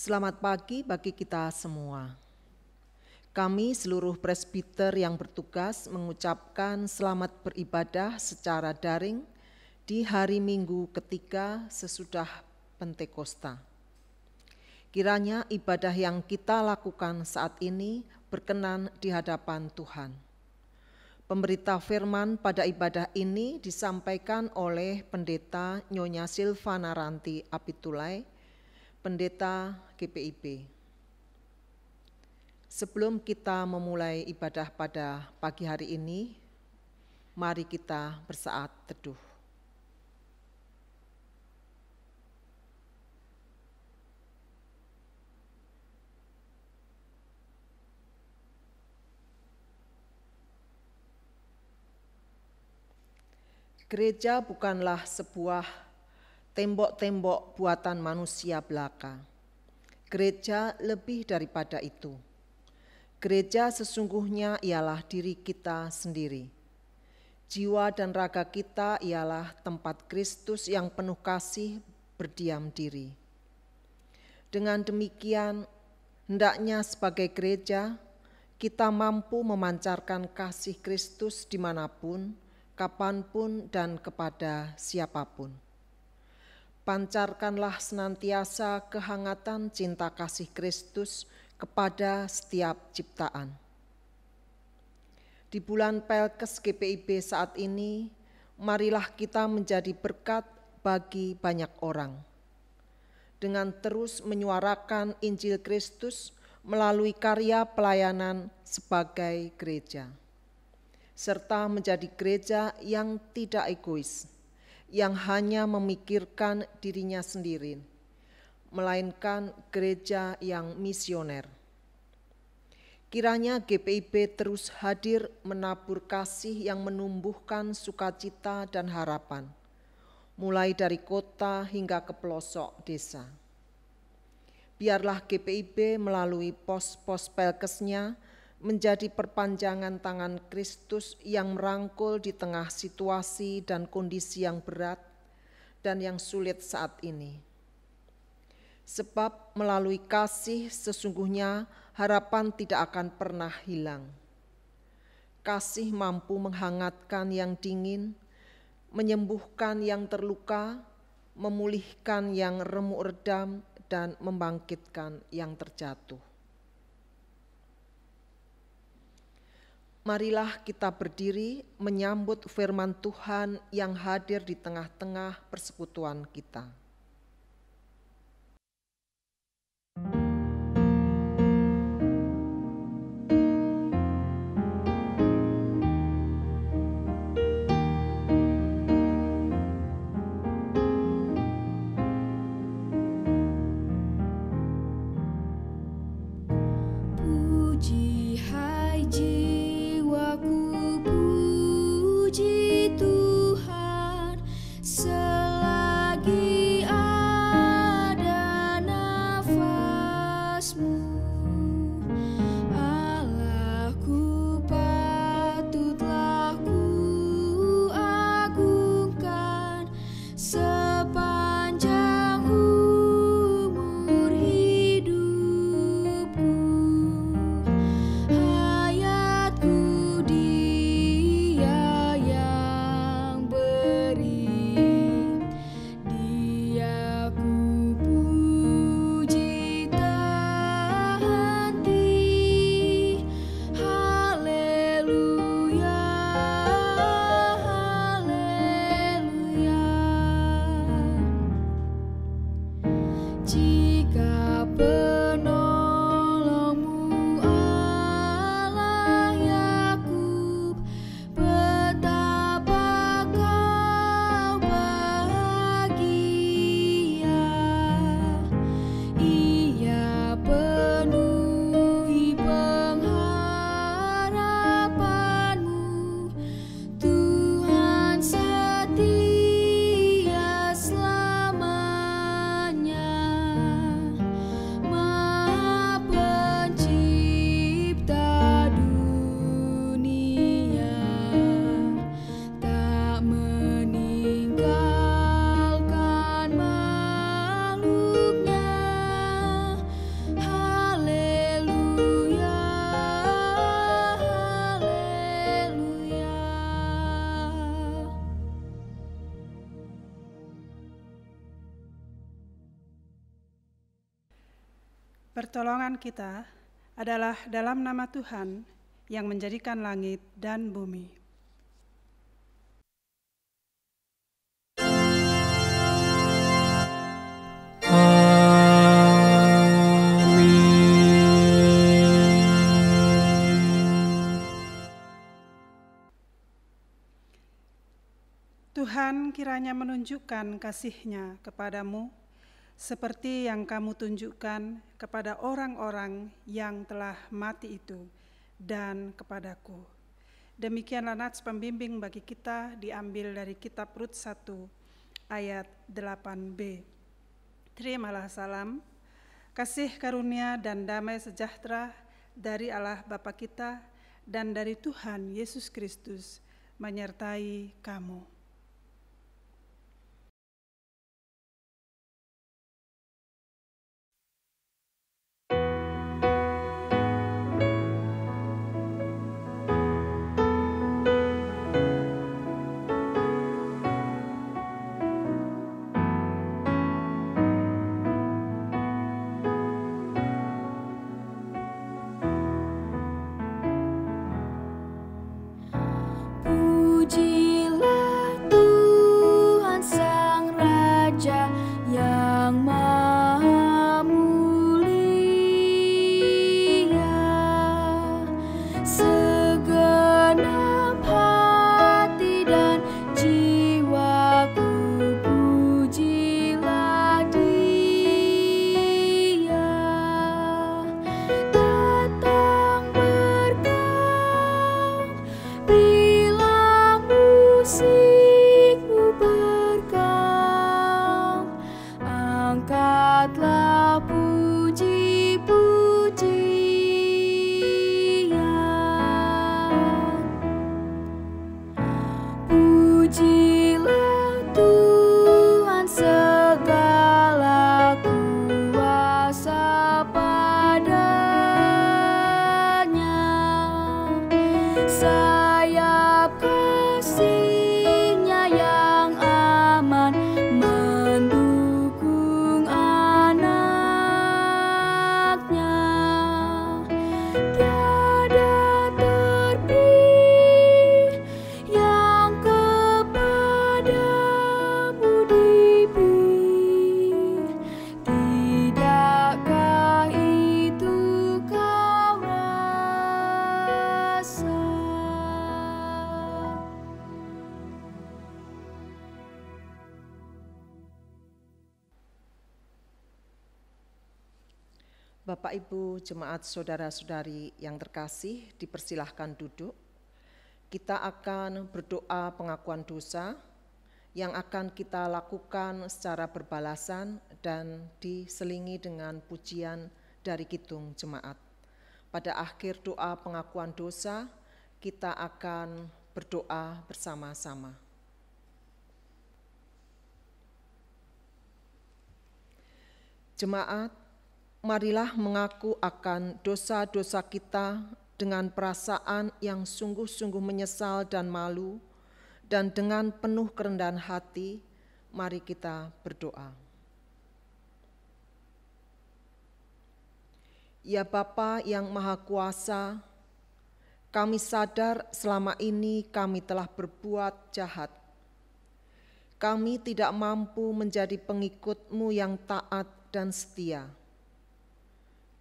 Selamat pagi bagi kita semua. Kami seluruh presbiter yang bertugas mengucapkan selamat beribadah secara daring di hari Minggu ketiga sesudah Pentakosta. Kiranya ibadah yang kita lakukan saat ini berkenan di hadapan Tuhan. Pemberita firman pada ibadah ini disampaikan oleh Pendeta Nyonya Silvana Ranti Apitulai, Pendeta GPIB. Sebelum kita memulai ibadah pada pagi hari ini, mari kita bersaat teduh. Gereja bukanlah sebuah tembok-tembok buatan manusia belaka. Gereja lebih daripada itu. Gereja sesungguhnya ialah diri kita sendiri. Jiwa dan raga kita ialah tempat Kristus yang penuh kasih berdiam diri. Dengan demikian, hendaknya sebagai gereja, kita mampu memancarkan kasih Kristus dimanapun, kapanpun, dan kepada siapapun. Pancarkanlah senantiasa kehangatan cinta kasih Kristus kepada setiap ciptaan. Di bulan Pelkes GPIB saat ini, marilah kita menjadi berkat bagi banyak orang. Dengan terus menyuarakan Injil Kristus melalui karya pelayanan sebagai gereja. Serta menjadi gereja yang tidak egois, yang hanya memikirkan dirinya sendiri, melainkan gereja yang misioner. Kiranya GPIB terus hadir menabur kasih yang menumbuhkan sukacita dan harapan, mulai dari kota hingga ke pelosok desa. Biarlah GPIB melalui pos-pos Pelkesnya menjadi perpanjangan tangan Kristus yang merangkul di tengah situasi dan kondisi yang berat dan yang sulit saat ini. Sebab melalui kasih sesungguhnya harapan tidak akan pernah hilang. Kasih mampu menghangatkan yang dingin, menyembuhkan yang terluka, memulihkan yang remuk redam, dan membangkitkan yang terjatuh. Marilah kita berdiri menyambut firman Tuhan yang hadir di tengah-tengah persekutuan kita. Puji hai jiwaku, puji Tuhan selagi Pertolongan kita adalah dalam nama Tuhan yang menjadikan langit dan bumi. Tuhan kiranya menunjukkan kasih-Nya kepadamu seperti yang kamu tunjukkan kepada orang-orang yang telah mati itu dan kepadaku. Demikianlah nats pembimbing bagi kita diambil dari kitab Rut 1 ayat 8b. Terimalah salam, kasih karunia dan damai sejahtera dari Allah Bapa kita dan dari Tuhan Yesus Kristus menyertai kamu. Pujilah Tuhan Sang Raja yang Maha Mulia. Segenap hati dan jiwaku pujilah Dia. Datang berkah bila musikmu bergam, angkatlah puji-pujian. Pujilah Tuhan segala kuasa padanya. Sayap kasih-Nya yang aman mendukung anak-Nya. Tiada terpilih yang kepadamu diberi. Tidakkah itu kau rasa? Bapak, Ibu, jemaat, saudara-saudari yang terkasih, dipersilahkan duduk. Kita akan berdoa pengakuan dosa yang akan kita lakukan secara berbalasan dan diselingi dengan pujian dari kidung jemaat. Pada akhir doa pengakuan dosa, kita akan berdoa bersama-sama. Jemaat, marilah mengaku akan dosa-dosa kita dengan perasaan yang sungguh-sungguh menyesal dan malu, dan dengan penuh kerendahan hati, mari kita berdoa. Ya Bapa yang Maha Kuasa, kami sadar selama ini kami telah berbuat jahat. Kami tidak mampu menjadi pengikut-Mu yang taat dan setia.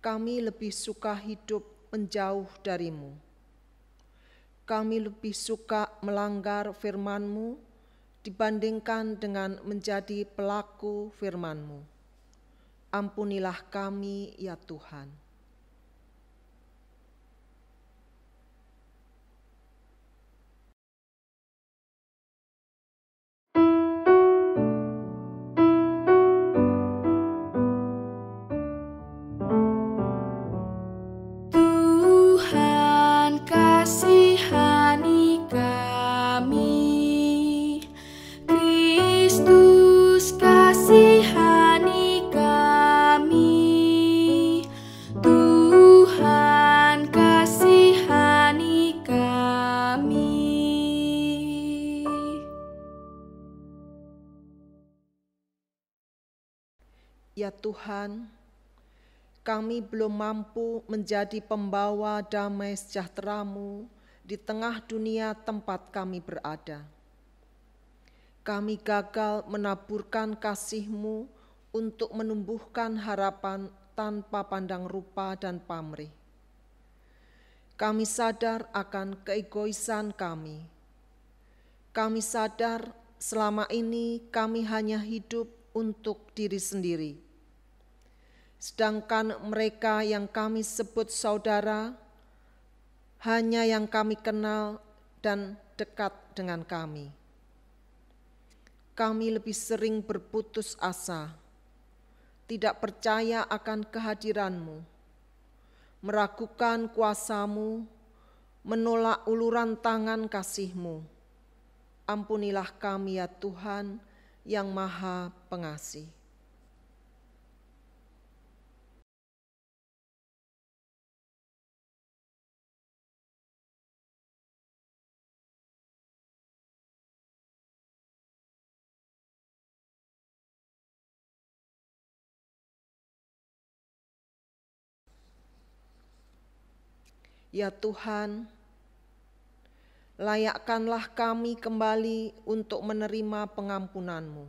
Kami lebih suka hidup menjauh dari-Mu. Kami lebih suka melanggar firman-Mu dibandingkan dengan menjadi pelaku firman-Mu. Ampunilah kami ya Tuhan. Tuhan kasihani kami, Kristus kasihani kami, Tuhan kasihani kami. Ya Tuhan, kami belum mampu menjadi pembawa damai sejahtera-Mu di tengah dunia tempat kami berada. Kami gagal menaburkan kasih-Mu untuk menumbuhkan harapan tanpa pandang rupa dan pamrih. Kami sadar akan keegoisan kami. Kami sadar selama ini kami hanya hidup untuk diri sendiri. Sedangkan mereka yang kami sebut saudara, hanya yang kami kenal dan dekat dengan kami. Kami lebih sering berputus asa, tidak percaya akan kehadiran-Mu, meragukan kuasa-Mu, menolak uluran tangan kasih-Mu. Ampunilah kami ya Tuhan yang Maha Pengasih. Ya Tuhan, layakkanlah kami kembali untuk menerima pengampunan-Mu.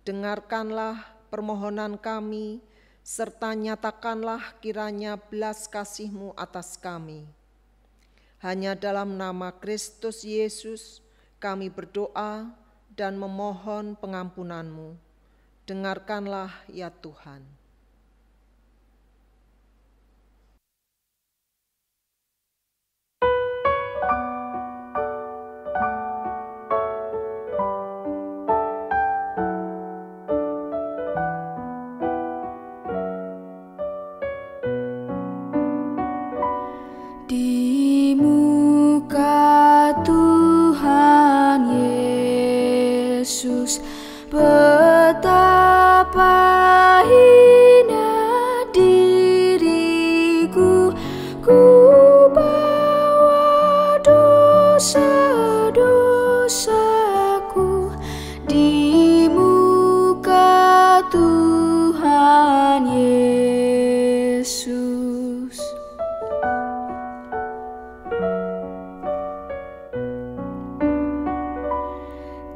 Dengarkanlah permohonan kami, serta nyatakanlah kiranya belas kasih-Mu atas kami. Hanya dalam nama Kristus Yesus kami berdoa dan memohon pengampunan-Mu. Dengarkanlah ya Tuhan. Di muka Tuhan Yesus, betapa hina diriku, ku bawa dosa-dosaku di muka Tuhan Yesus.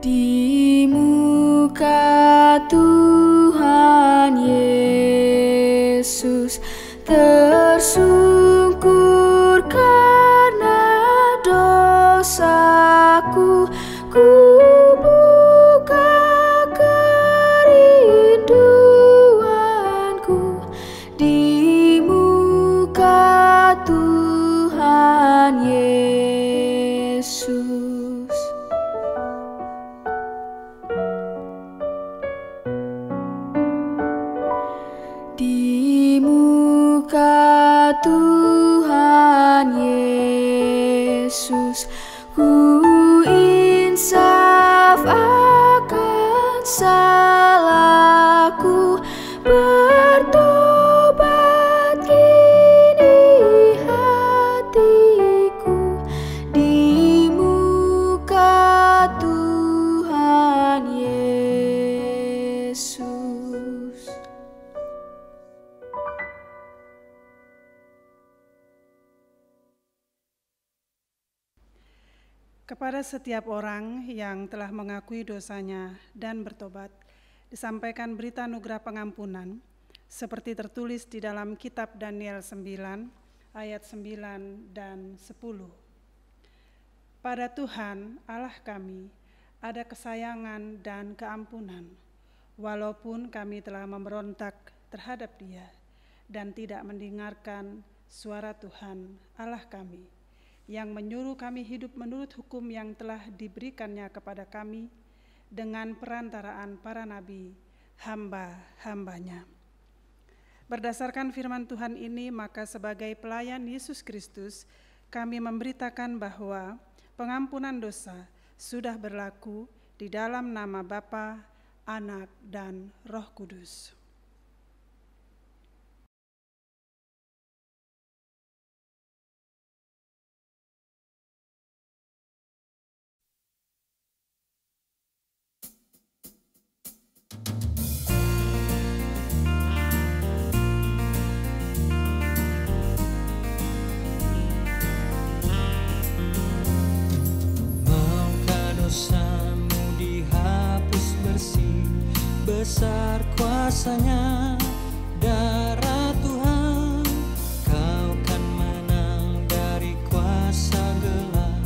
Di muka Tuhan Yesus tersungkur karena dosaku, ku buka kerinduanku di muka Tuhan Yesus. Di muka Tuhan Yesus, ku insaf akan salahku, bertobat kini hatiku di muka Tuhan Yesus. Kepada setiap orang yang telah mengakui dosanya dan bertobat, disampaikan berita anugerah pengampunan, seperti tertulis di dalam kitab Daniel 9, ayat 9 dan 10. Pada Tuhan, Allah kami, ada kesayangan dan keampunan, walaupun kami telah memberontak terhadap Dia, dan tidak mendengarkan suara Tuhan, Allah kami, yang menyuruh kami hidup menurut hukum yang telah diberikannya kepada kami dengan perantaraan para nabi, hamba-hambanya. Berdasarkan firman Tuhan ini, maka sebagai pelayan Yesus Kristus, kami memberitakan bahwa pengampunan dosa sudah berlaku di dalam nama Bapa, Anak, dan Roh Kudus. kuasanya, darah Tuhan, kau kan menang dari kuasa gelap.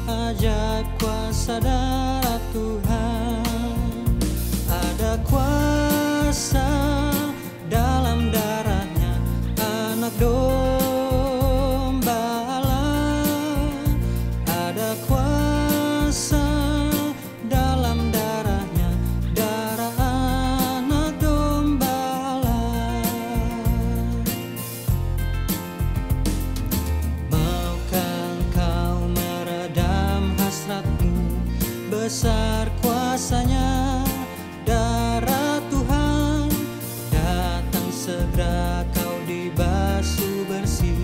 Ajaib kuasa darah Tuhan, ada kuasa dalam darahnya anak domba Allah, ada kuasa dalam darahnya, darah anak domba Allah. Maukah engkau meredam hasratmu, besar kuasanya, darah Tuhan, datang segera kau dibasuh bersih.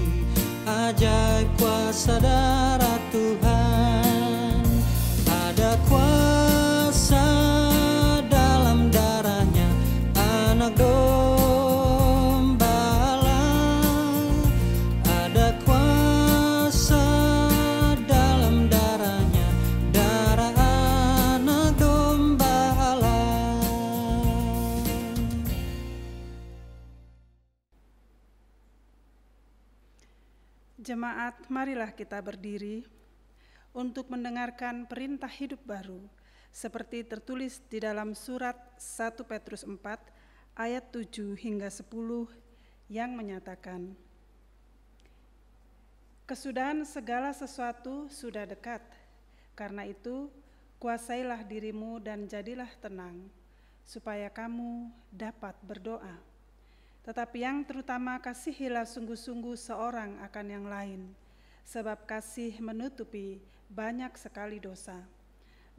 Ajaib kuasa darah Tuhan, ada kuasa dalam darahnya anak domba Allah, ada kuasa dalam darahnya, darah anak domba Allah. Jemaat, marilah kita berdiri untuk mendengarkan perintah hidup baru seperti tertulis di dalam surat 1 Petrus 4 ayat 7 hingga 10 yang menyatakan, kesudahan segala sesuatu sudah dekat, karena itu kuasailah dirimu dan jadilah tenang, supaya kamu dapat berdoa. Tetapi yang terutama kasihilah sungguh-sungguh seorang akan yang lain, sebab kasih menutupi banyak sekali dosa.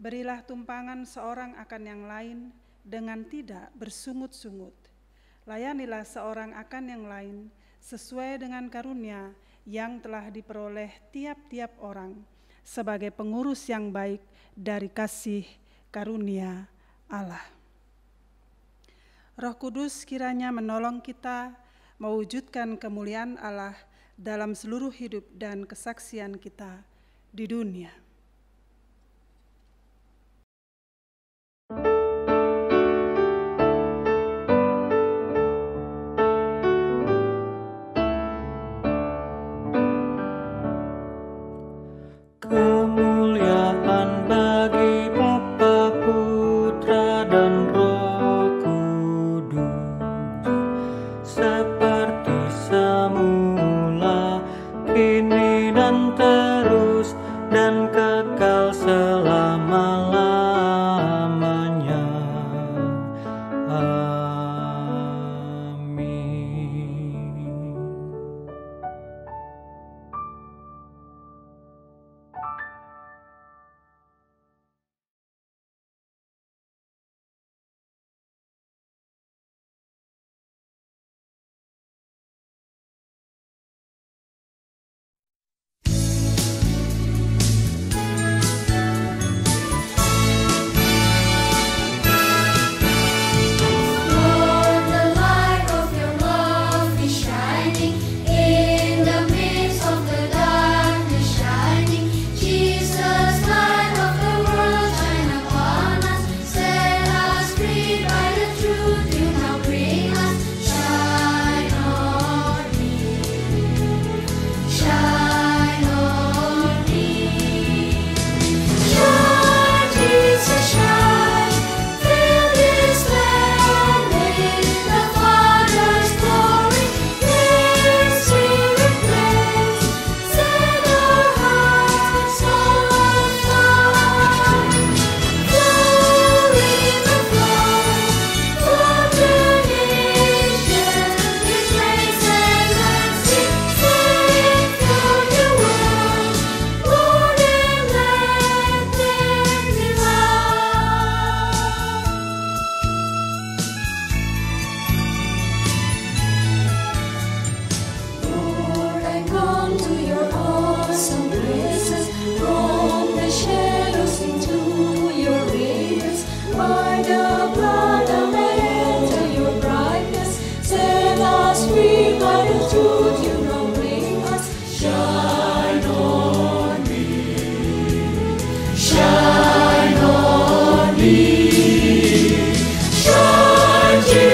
Berilah tumpangan seorang akan yang lain dengan tidak bersungut-sungut. Layanilah seorang akan yang lain sesuai dengan karunia yang telah diperoleh tiap-tiap orang, sebagai pengurus yang baik dari kasih karunia Allah. Roh Kudus kiranya menolong kita mewujudkan kemuliaan Allah dalam seluruh hidup dan kesaksian kita di dunia. Kemuliaan bagi Bapa, Putra, dan Roh Kudus, seperti semula, kini dan terus, dan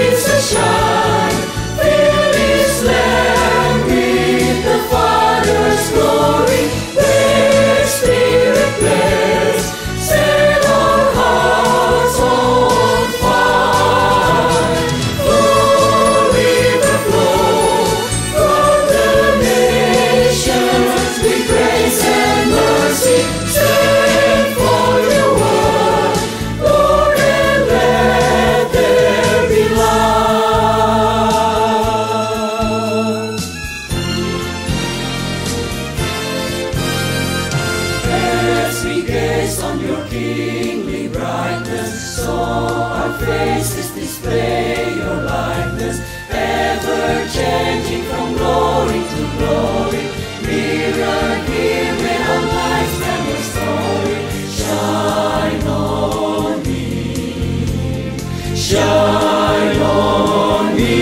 Jesus shine, fill this land with the Father's glory. Let Spirit bless, set our hearts on fire. Flow, river flow, from the nations with grace and mercy. Stand for your word, Lord, and let there be light. As we gaze on your kingly brightness, so our faces display your likeness, ever changing from glory to glory. Mirror here when our lives tell your story. Shine on me, shine on me.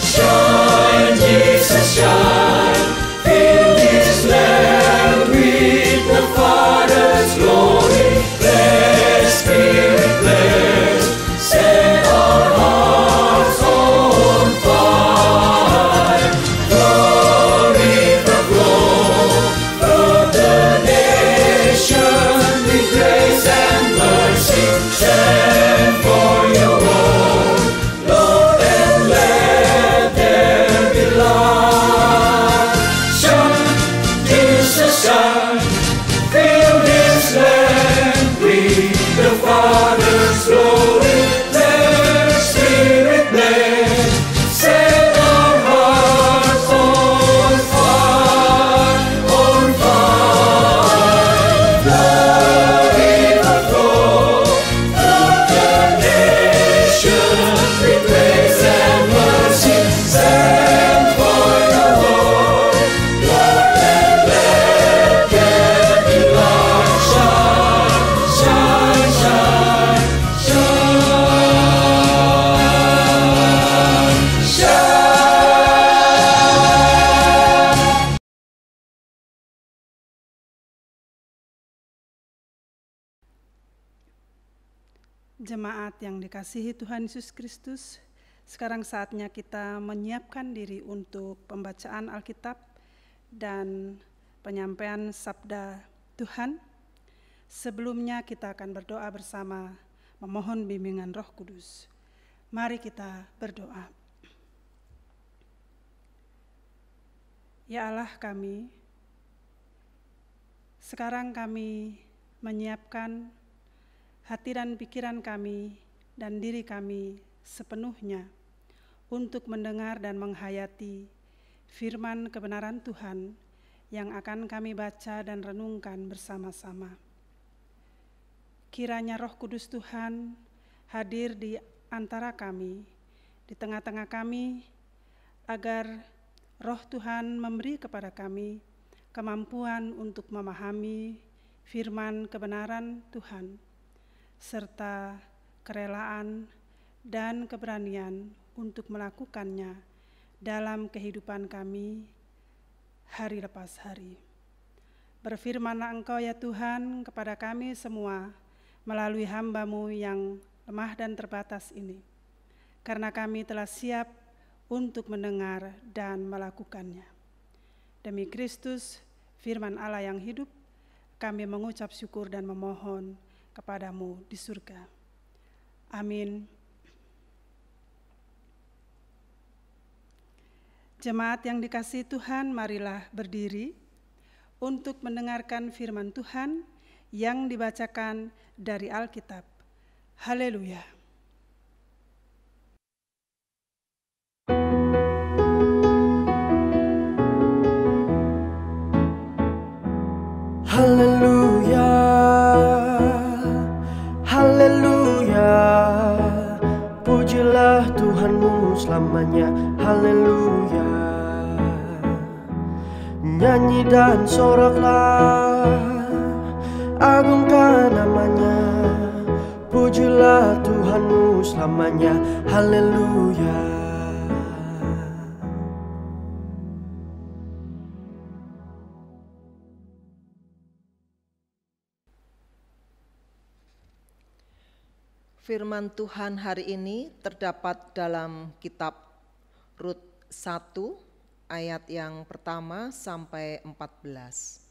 Shine, Jesus, shine, fill this land with the Father's glory. Let Spirit bless, set our hearts on fire. Glory the flow from the nations with grace and mercy. Stand for your word, Lord, and let there be light. Shine, Jesus, shine, fill this land with the Father's glory. Let Spirit bless, set our hearts on fire, on fire. Glory the flow from the nations with grace and mercy. Stand for your word, Lord, and let there be light. Shine, shine, shine, shine, shine. Jemaat yang dikasihi Tuhan Yesus Kristus, sekarang saatnya kita menyiapkan diri untuk pembacaan Alkitab dan penyampaian sabda Tuhan. Sebelumnya kita akan berdoa bersama memohon bimbingan Roh Kudus. Mari kita berdoa. Ya Allah kami, sekarang kami menyiapkan hati dan pikiran kami dan diri kami sepenuhnya untuk mendengar dan menghayati firman kebenaran Tuhan yang akan kami baca dan renungkan bersama-sama. Kiranya Roh Kudus Tuhan hadir di antara kami, di tengah-tengah kami, agar Roh Tuhan memberi kepada kami kemampuan untuk memahami firman kebenaran Tuhan, serta kerelaan dan keberanian untuk melakukannya dalam kehidupan kami hari lepas hari. Berfirmanlah Engkau ya Tuhan kepada kami semua melalui hamba-Mu yang lemah dan terbatas ini, karena kami telah siap untuk mendengar dan melakukannya. Demi Kristus, firman Allah yang hidup, kami mengucap syukur dan memohon kepadamu di surga. Amin. Jemaat yang dikasihi Tuhan, marilah berdiri untuk mendengarkan firman Tuhan yang dibacakan dari Alkitab. Haleluya. Haleluya, haleluya, pujilah Tuhanmu selamanya. Haleluya, nyanyi dan soraklah, agungkan namanya. Pujilah Tuhanmu selamanya. Haleluya. Firman Tuhan hari ini terdapat dalam kitab Rut 1 ayat yang pertama sampai 14.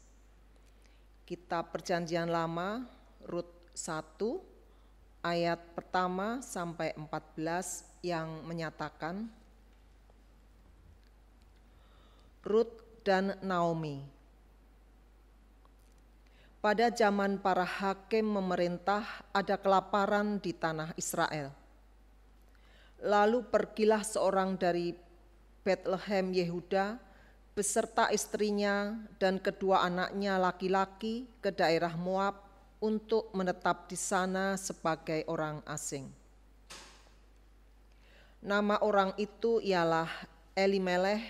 Kitab Perjanjian Lama Rut 1 ayat pertama sampai 14 yang menyatakan, Rut dan Naomi. Pada zaman para hakim memerintah, ada kelaparan di tanah Israel. Lalu pergilah seorang dari Bethlehem Yehuda beserta istrinya dan kedua anaknya laki-laki ke daerah Moab untuk menetap di sana sebagai orang asing. Nama orang itu ialah Elimeleh,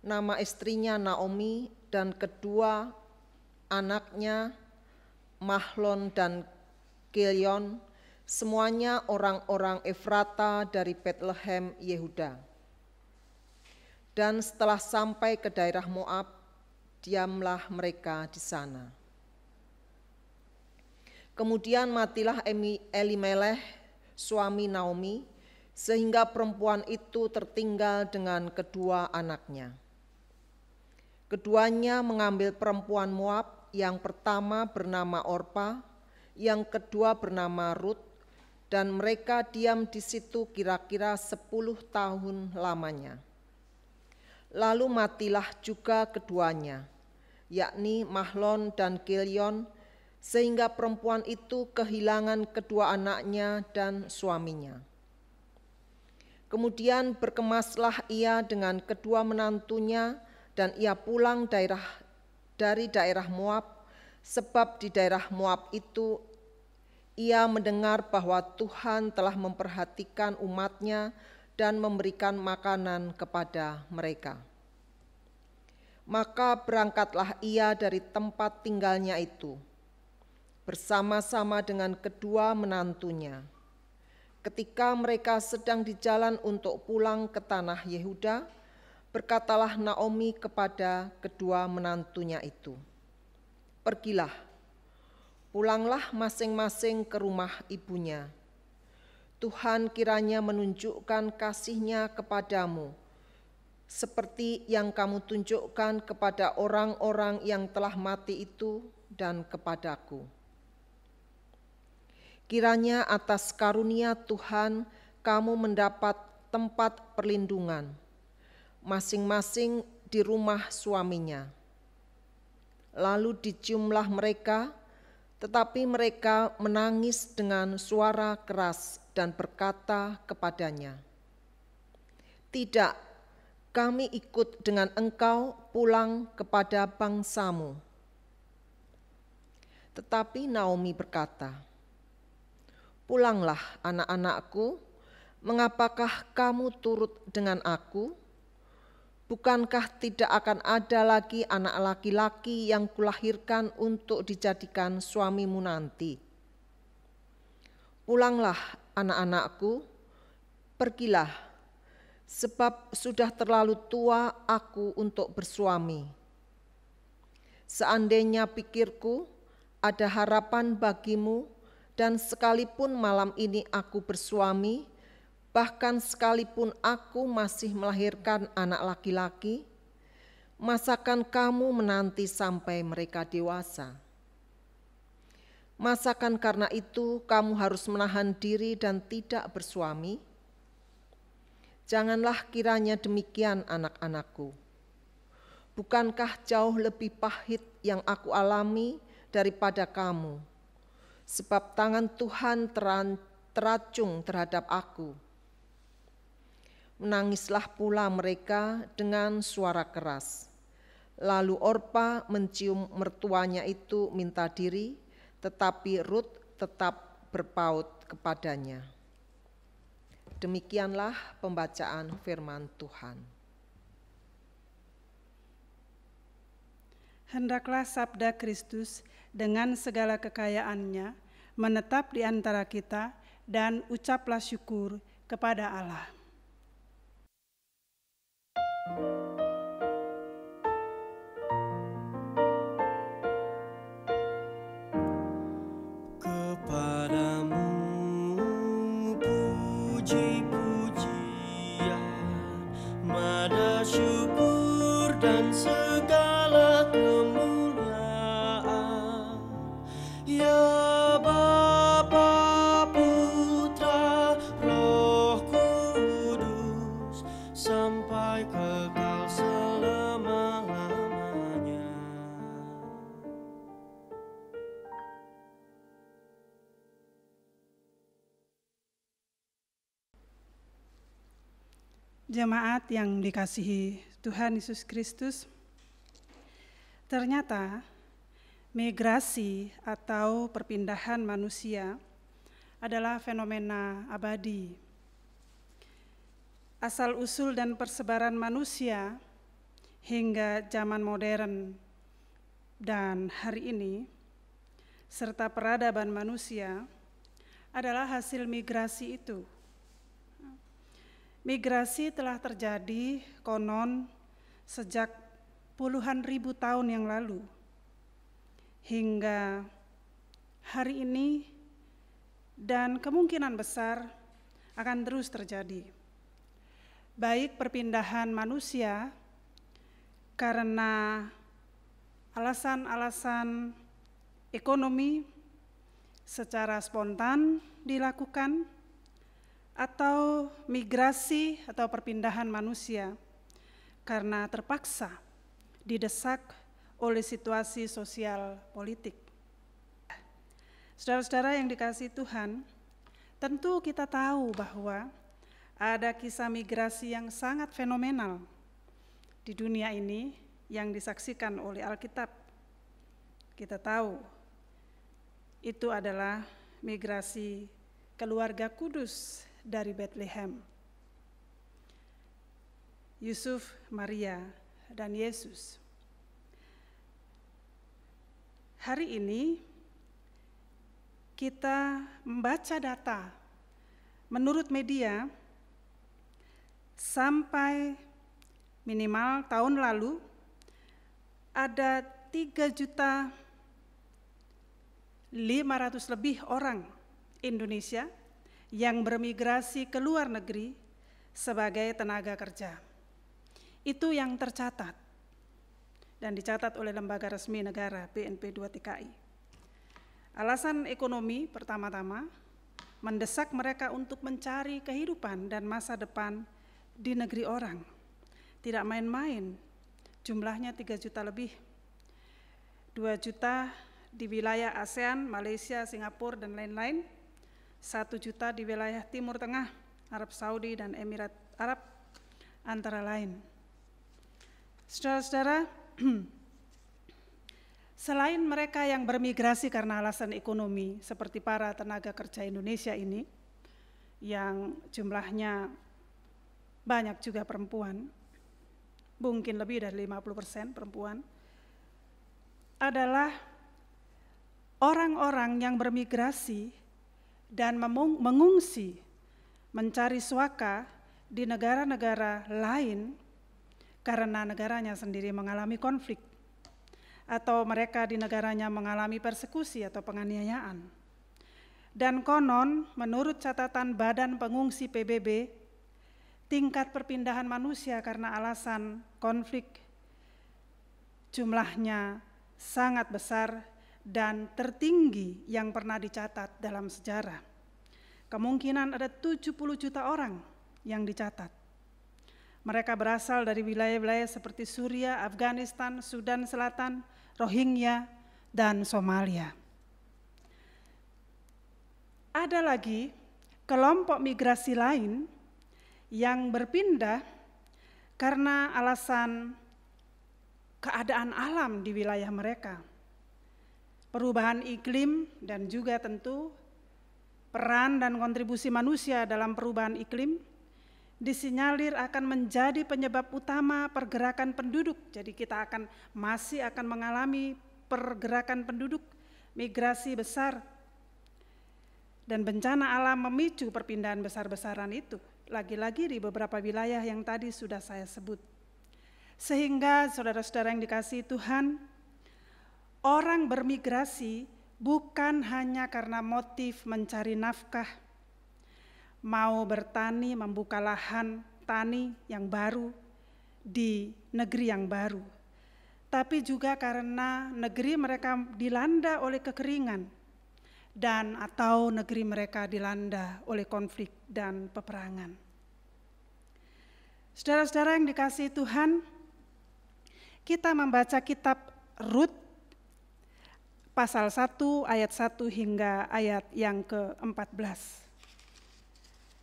nama istrinya Naomi, dan kedua anaknya Mahlon dan Kilion, semuanya orang-orang Efrata dari Bethlehem Yehuda. Dan setelah sampai ke daerah Moab, diamlah mereka di sana. Kemudian matilah Elimeleh, suami Naomi, sehingga perempuan itu tertinggal dengan kedua anaknya. Keduanya mengambil perempuan Moab, yang pertama bernama Orpa, yang kedua bernama Rut, dan mereka diam di situ kira-kira 10 tahun lamanya. Lalu matilah juga keduanya, yakni Mahlon dan Kilion, sehingga perempuan itu kehilangan kedua anaknya dan suaminya. Kemudian berkemaslah ia dengan kedua menantunya, dan ia pulang dari daerah Moab, sebab di daerah Moab itu ia mendengar bahwa Tuhan telah memperhatikan umatnya dan memberikan makanan kepada mereka. Maka berangkatlah ia dari tempat tinggalnya itu, bersama-sama dengan kedua menantunya. Ketika mereka sedang di jalan untuk pulang ke tanah Yehuda, berkatalah Naomi kepada kedua menantunya itu, "Pergilah, pulanglah masing-masing ke rumah ibunya. Tuhan kiranya menunjukkan kasih-Nya kepadamu, seperti yang kamu tunjukkan kepada orang-orang yang telah mati itu dan kepadaku. Kiranya atas karunia Tuhan kamu mendapat tempat perlindungan, masing-masing di rumah suaminya." Lalu diciumlah mereka, tetapi mereka menangis dengan suara keras dan berkata kepadanya, "Tidak, kami ikut dengan engkau pulang kepada bangsamu." Tetapi Naomi berkata, "Pulanglah anak-anakku, mengapakah kamu turut dengan aku? Bukankah tidak akan ada lagi anak laki-laki yang kulahirkan untuk dijadikan suamimu nanti? Pulanglah anak-anakku, pergilah, sebab sudah terlalu tua aku untuk bersuami. Seandainya pikirku ada harapan bagimu, dan sekalipun malam ini aku bersuami, bahkan sekalipun aku masih melahirkan anak laki-laki, masakan kamu menanti sampai mereka dewasa? Masakan karena itu kamu harus menahan diri dan tidak bersuami? Janganlah kiranya demikian, anak-anakku. Bukankah jauh lebih pahit yang aku alami daripada kamu? Sebab tangan Tuhan teracung terhadap aku." Menangislah pula mereka dengan suara keras. Lalu Orpa mencium mertuanya itu minta diri, tetapi Rut tetap berpaut kepadanya. Demikianlah pembacaan firman Tuhan. Hendaklah sabda Kristus dengan segala kekayaannya menetap di antara kita, dan ucaplah syukur kepada Allah. Kepadamu Jemaat yang dikasihi Tuhan Yesus Kristus, ternyata migrasi atau perpindahan manusia adalah fenomena abadi. Asal-usul dan persebaran manusia hingga zaman modern dan hari ini, serta peradaban manusia adalah hasil migrasi itu. Migrasi telah terjadi konon sejak puluhan ribu tahun yang lalu, hingga hari ini, dan kemungkinan besar akan terus terjadi. Baik perpindahan manusia karena alasan-alasan ekonomi secara spontan dilakukan, atau migrasi atau perpindahan manusia karena terpaksa didesak oleh situasi sosial politik. Saudara-saudara yang dikasihi Tuhan, tentu kita tahu bahwa ada kisah migrasi yang sangat fenomenal di dunia ini yang disaksikan oleh Alkitab. Kita tahu itu adalah migrasi keluarga kudus dari Bethlehem. Yusuf, Maria, dan Yesus. Hari ini kita membaca data menurut media sampai minimal tahun lalu ada 3.500.000 lebih orang Indonesia yang bermigrasi ke luar negeri sebagai tenaga kerja. Itu yang tercatat dan dicatat oleh lembaga resmi negara BNP 2 TKI. Alasan ekonomi pertama-tama mendesak mereka untuk mencari kehidupan dan masa depan di negeri orang. Tidak main-main, jumlahnya 3 juta lebih. 2 juta di wilayah ASEAN, Malaysia, Singapura, dan lain-lain. 1 juta di wilayah Timur Tengah, Arab Saudi, dan Emirat Arab, antara lain. Saudara-saudara, selain mereka yang bermigrasi karena alasan ekonomi, seperti para tenaga kerja Indonesia ini, yang jumlahnya banyak juga perempuan, mungkin lebih dari 50% perempuan, adalah orang-orang yang bermigrasi dan mengungsi mencari suaka di negara-negara lain karena negaranya sendiri mengalami konflik atau mereka di negaranya mengalami persekusi atau penganiayaan. Dan konon menurut catatan Badan Pengungsi PBB, tingkat perpindahan manusia karena alasan konflik jumlahnya sangat besar dan tertinggi yang pernah dicatat dalam sejarah. Kemungkinan ada 70 juta orang yang dicatat. Mereka berasal dari wilayah-wilayah seperti Suriah, Afghanistan, Sudan Selatan, Rohingya, dan Somalia. Ada lagi kelompok migrasi lain yang berpindah karena alasan keadaan alam di wilayah mereka. Perubahan iklim dan juga tentu peran dan kontribusi manusia dalam perubahan iklim disinyalir akan menjadi penyebab utama pergerakan penduduk. Jadi kita masih akan mengalami pergerakan penduduk, migrasi besar, dan bencana alam memicu perpindahan besar-besaran itu. Lagi-lagi di beberapa wilayah yang tadi sudah saya sebut. Sehingga saudara-saudara yang dikasihi Tuhan, orang bermigrasi bukan hanya karena motif mencari nafkah, mau bertani, membuka lahan tani yang baru di negeri yang baru, tapi juga karena negeri mereka dilanda oleh kekeringan dan atau negeri mereka dilanda oleh konflik dan peperangan. Saudara-saudara yang dikasihi Tuhan, kita membaca kitab Rut pasal 1 ayat 1 hingga ayat yang ke-14.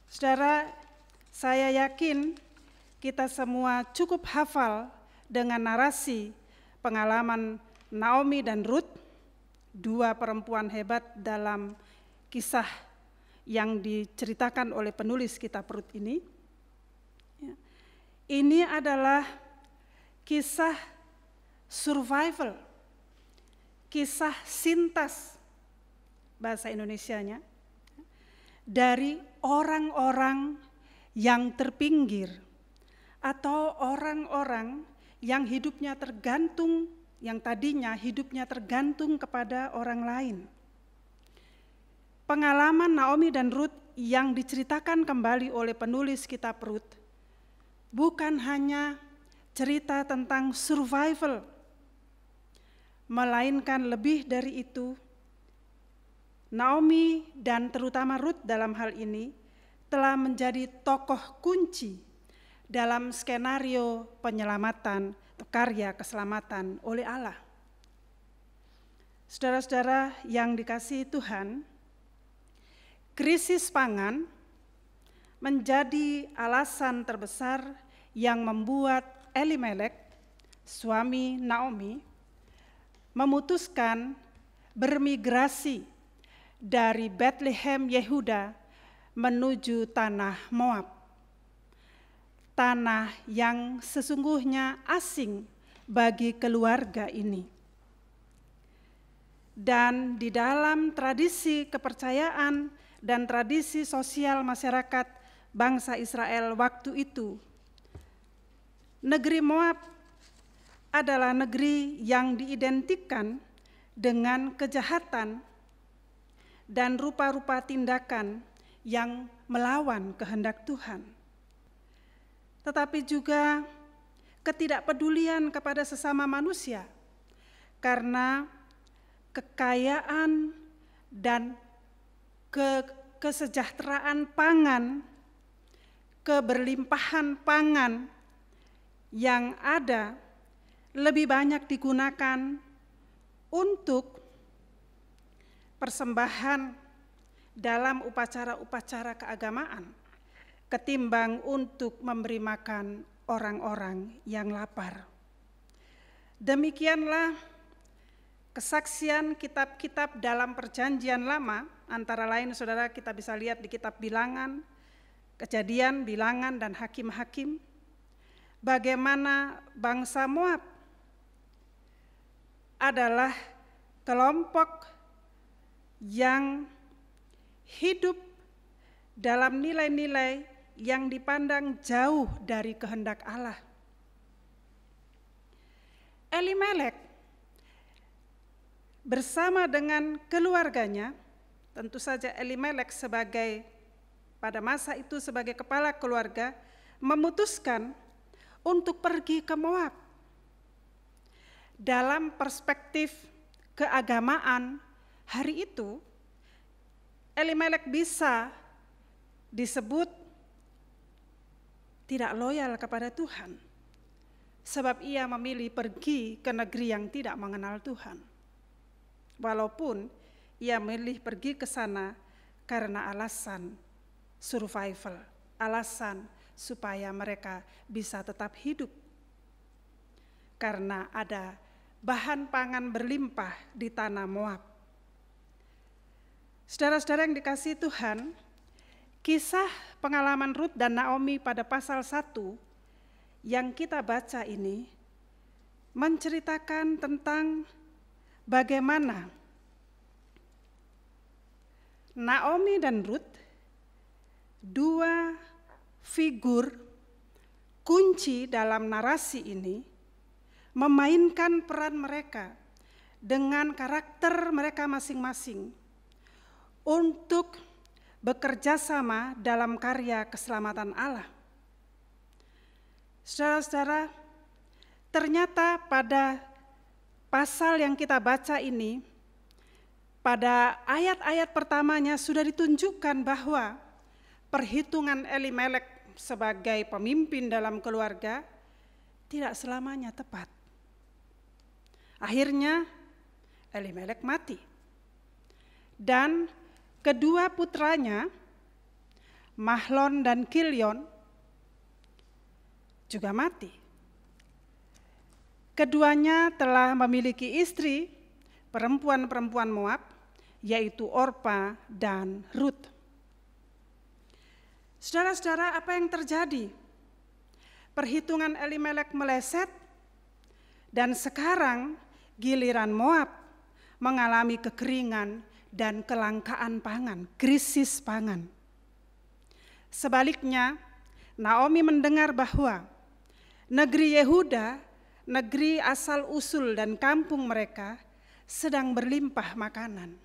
Saudara, saya yakin kita semua cukup hafal dengan narasi pengalaman Naomi dan Ruth, dua perempuan hebat dalam kisah yang diceritakan oleh penulis kitab Rut ini. Ini adalah kisah survival, kisah sintas bahasa Indonesianya, dari orang-orang yang terpinggir atau orang-orang yang hidupnya tergantung, yang tadinya hidupnya tergantung kepada orang lain. Pengalaman Naomi dan Ruth yang diceritakan kembali oleh penulis kitab Rut bukan hanya cerita tentang survival, melainkan lebih dari itu. Naomi dan terutama Ruth dalam hal ini telah menjadi tokoh kunci dalam skenario penyelamatan atau karya keselamatan oleh Allah. Saudara-saudara yang dikasihi Tuhan, krisis pangan menjadi alasan terbesar yang membuat Elimelek, suami Naomi, memutuskan bermigrasi dari Bethlehem Yehuda menuju tanah Moab. Tanah yang sesungguhnya asing bagi keluarga ini. Dan di dalam tradisi kepercayaan dan tradisi sosial masyarakat bangsa Israel waktu itu, negeri Moab adalah negeri yang diidentikan dengan kejahatan dan rupa-rupa tindakan yang melawan kehendak Tuhan. Tetapi juga ketidakpedulian kepada sesama manusia karena kekayaan dan kesejahteraan pangan, keberlimpahan pangan yang ada lebih banyak digunakan untuk persembahan dalam upacara-upacara keagamaan ketimbang untuk memberi makan orang-orang yang lapar. Demikianlah kesaksian kitab-kitab dalam Perjanjian Lama, antara lain saudara kita bisa lihat di kitab Bilangan, Kejadian, Bilangan, dan Hakim-Hakim, bagaimana bangsa Moab adalah kelompok yang hidup dalam nilai-nilai yang dipandang jauh dari kehendak Allah. Elimelek bersama dengan keluarganya, tentu saja Elimelek pada masa itu sebagai kepala keluarga, memutuskan untuk pergi ke Moab. Dalam perspektif keagamaan hari itu, Elimelek bisa disebut tidak loyal kepada Tuhan, sebab ia memilih pergi ke negeri yang tidak mengenal Tuhan. Walaupun ia memilih pergi ke sana karena alasan survival, alasan supaya mereka bisa tetap hidup. Karena ada bahan pangan berlimpah di tanah Moab. Saudara-saudara yang dikasihi Tuhan, kisah pengalaman Ruth dan Naomi pada pasal 1 yang kita baca ini menceritakan tentang bagaimana Naomi dan Ruth, dua figur kunci dalam narasi ini, memainkan peran mereka dengan karakter mereka masing-masing untuk bekerja sama dalam karya keselamatan Allah. Saudara-saudara, ternyata pada pasal yang kita baca ini, pada ayat-ayat pertamanya sudah ditunjukkan bahwa perhitungan Elimelek sebagai pemimpin dalam keluarga tidak selamanya tepat. Akhirnya Elimelek mati. Dan kedua putranya, Mahlon dan Kilion, juga mati. Keduanya telah memiliki istri, perempuan-perempuan Moab, yaitu Orpa dan Rut. Saudara-saudara, apa yang terjadi? Perhitungan Elimelek meleset, dan sekarang giliran Moab mengalami kekeringan dan kelangkaan pangan, krisis pangan. Sebaliknya, Naomi mendengar bahwa negeri Yehuda, negeri asal-usul dan kampung mereka, sedang berlimpah makanan.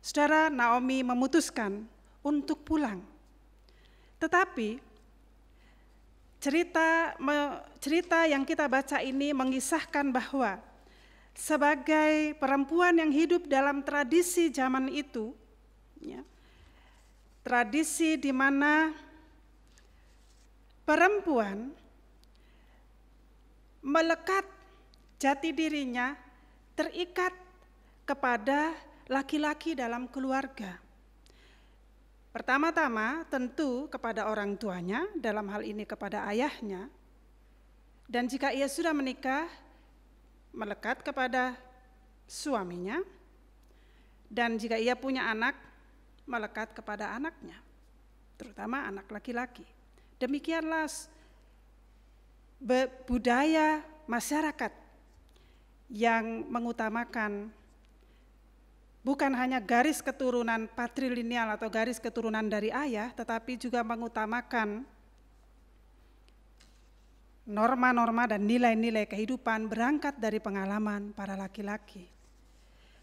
Saudara, Naomi memutuskan untuk pulang. Tetapi cerita yang kita baca ini mengisahkan bahwa sebagai perempuan yang hidup dalam tradisi zaman itu, ya, tradisi di mana perempuan melekat jati dirinya terikat kepada laki-laki dalam keluarga. Pertama-tama tentu kepada orang tuanya, dalam hal ini kepada ayahnya. Dan jika ia sudah menikah, melekat kepada suaminya. Dan jika ia punya anak, melekat kepada anaknya, terutama anak laki-laki. Demikianlah budaya masyarakat yang mengutamakan bukan hanya garis keturunan patrilineal atau garis keturunan dari ayah, tetapi juga mengutamakan norma-norma dan nilai-nilai kehidupan berangkat dari pengalaman para laki-laki.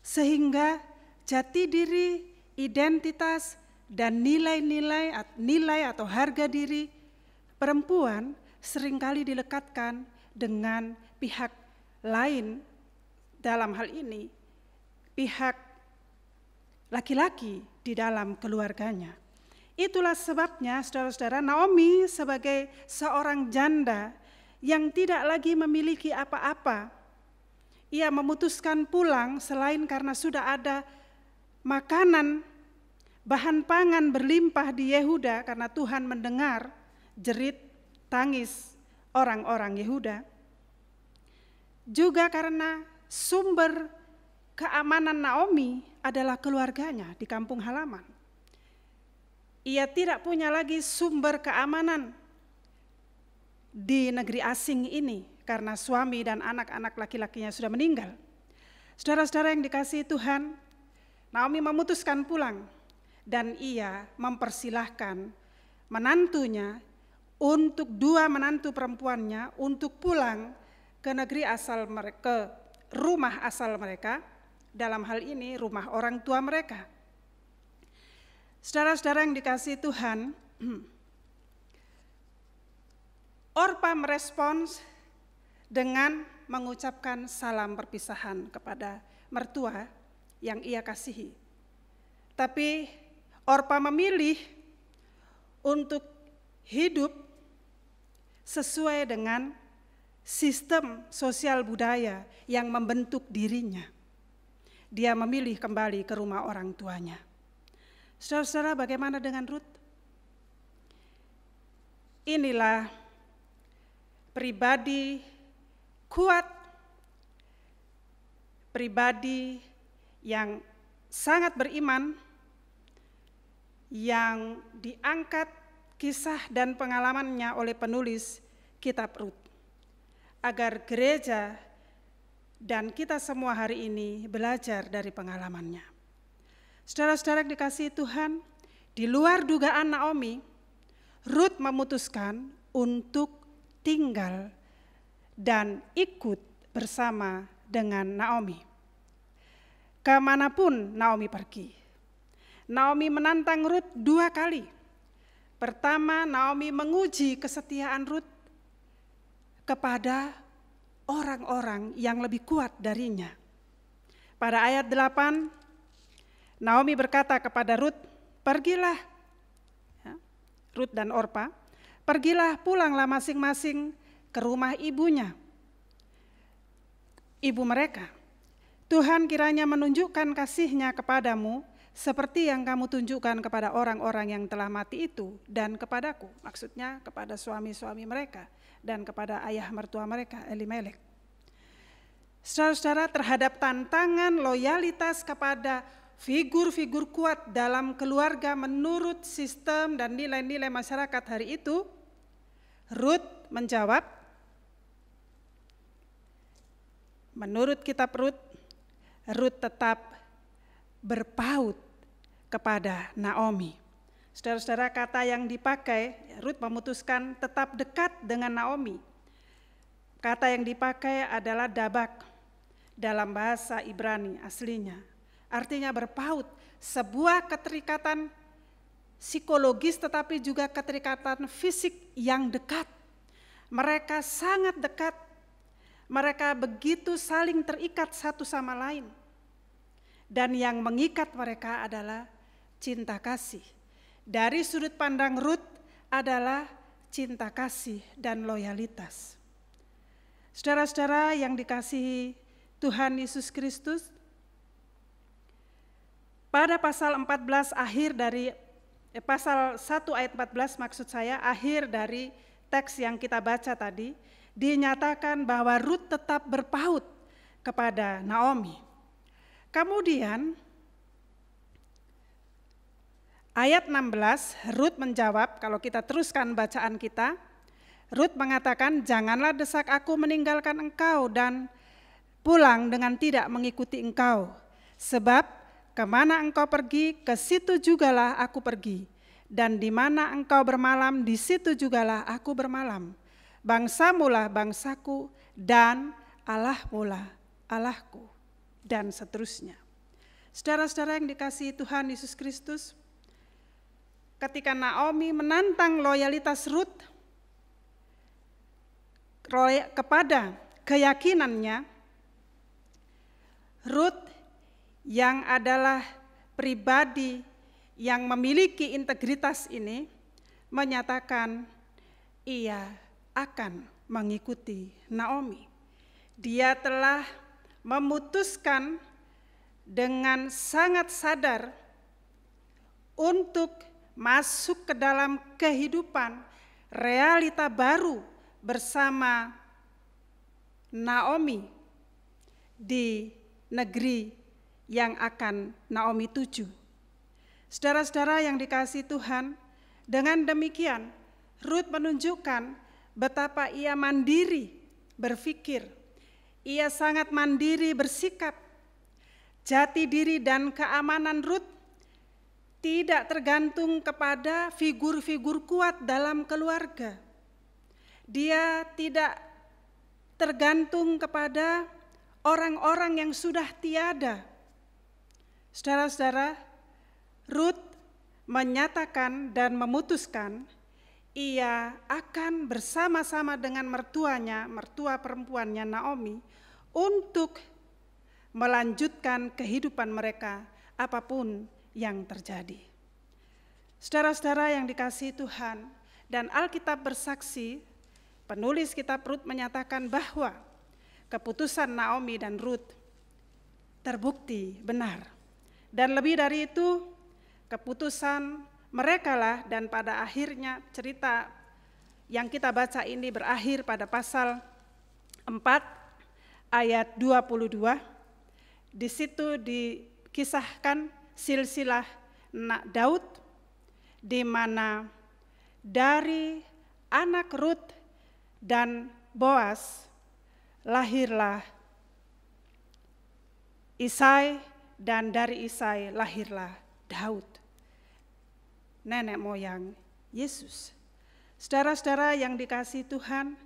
Sehingga jati diri, identitas, dan nilai atau harga diri perempuan seringkali dilekatkan dengan pihak lain, dalam hal ini pihak laki-laki di dalam keluarganya. Itulah sebabnya saudara-saudara, Naomi sebagai seorang janda yang tidak lagi memiliki apa-apa, ia memutuskan pulang selain karena sudah ada makanan, bahan pangan berlimpah di Yehuda karena Tuhan mendengar jerit tangis orang-orang Yehuda, juga karena sumber keamanan Naomi adalah keluarganya di kampung halaman. Ia tidak punya lagi sumber keamanan di negeri asing ini karena suami dan anak-anak laki-lakinya sudah meninggal. Saudara-saudara yang dikasihi Tuhan, Naomi memutuskan pulang dan ia mempersilahkan menantunya untuk dua menantu perempuannya untuk pulang ke negeri asal mereka, ke rumah asal mereka. Dalam hal ini rumah orang tua mereka. Saudara-saudara yang dikasihi Tuhan, Orpa merespons dengan mengucapkan salam perpisahan kepada mertua yang ia kasihi. Tapi Orpa memilih untuk hidup sesuai dengan sistem sosial budaya yang membentuk dirinya. Dia memilih kembali ke rumah orang tuanya. Saudara-saudara, bagaimana dengan Rut? Inilah pribadi kuat, pribadi yang sangat beriman, yang diangkat kisah dan pengalamannya oleh penulis kitab Rut, agar gereja dan kita semua hari ini belajar dari pengalamannya. Saudara-saudara yang dikasihi Tuhan, di luar dugaan Naomi, Rut memutuskan untuk tinggal dan ikut bersama dengan Naomi. Kemanapun Naomi pergi, Naomi menantang Rut 2 kali. Pertama, Naomi menguji kesetiaan Rut kepada orang-orang yang lebih kuat darinya. Pada ayat 8, Naomi berkata kepada Rut, pergilah, ya, Rut dan Orpa, pergilah, pulanglah masing-masing ke rumah ibunya, ibu mereka. Tuhan kiranya menunjukkan kasih-Nya kepadamu seperti yang kamu tunjukkan kepada orang-orang yang telah mati itu dan kepadaku, maksudnya kepada suami-suami mereka dan kepada ayah mertua mereka, Elimelek. Saudara-saudara, terhadap tantangan loyalitas kepada figur-figur kuat dalam keluarga menurut sistem dan nilai-nilai masyarakat hari itu, Rut menjawab, menurut kitab Rut tetap berpaut kepada Naomi. Saudara-saudara, kata yang dipakai, Rut memutuskan tetap dekat dengan Naomi. Kata yang dipakai adalah dabak dalam bahasa Ibrani aslinya. Artinya berpaut, sebuah keterikatan psikologis tetapi juga keterikatan fisik yang dekat. Mereka sangat dekat, mereka begitu saling terikat satu sama lain. Dan yang mengikat mereka adalah cinta kasih. Dari sudut pandang Rut adalah cinta kasih dan loyalitas. Saudara-saudara yang dikasihi Tuhan Yesus Kristus, pada pasal 14 akhir dari pasal 1 ayat 14 maksud saya, akhir dari teks yang kita baca tadi, dinyatakan bahwa Rut tetap berpaut kepada Naomi. Kemudian ayat 16, Rut menjawab, kalau kita teruskan bacaan kita, Rut mengatakan, janganlah desak aku meninggalkan engkau dan pulang dengan tidak mengikuti engkau, sebab kemana engkau pergi, ke situ jugalah aku pergi, dan di mana engkau bermalam, di situ jugalah aku bermalam. Bangsamulah bangsaku, dan Allahmulah Allahku, dan seterusnya. Saudara-saudara yang dikasihi Tuhan Yesus Kristus, ketika Naomi menantang loyalitas Rut kepada keyakinannya, Rut yang adalah pribadi yang memiliki integritas ini menyatakan ia akan mengikuti Naomi. Dia telah memutuskan dengan sangat sadar untuk masuk ke dalam kehidupan realita baru bersama Naomi di negeri yang akan Naomi tuju. Saudara-saudara yang dikasihi Tuhan, dengan demikian Rut menunjukkan betapa ia mandiri berpikir, ia sangat mandiri bersikap. Jati diri dan keamanan Rut tidak tergantung kepada figur-figur kuat dalam keluarga. Dia tidak tergantung kepada orang-orang yang sudah tiada. Saudara-saudara, Rut menyatakan dan memutuskan ia akan bersama-sama dengan mertuanya, mertua perempuannya Naomi, untuk melanjutkan kehidupan mereka apapun yang terjadi. Saudara-saudara yang dikasihi Tuhan, dan Alkitab bersaksi, penulis kitab Rut menyatakan bahwa keputusan Naomi dan Rut terbukti benar. Dan lebih dari itu, keputusan merekalah, dan pada akhirnya cerita yang kita baca ini berakhir pada pasal 4 ayat 22. Di situ dikisahkan silsilah Daud, di mana dari anak Rut dan Boas lahirlah Isai, dan dari Isai lahirlah Daud, nenek moyang Yesus. Saudara-saudara yang dikasihi Tuhan,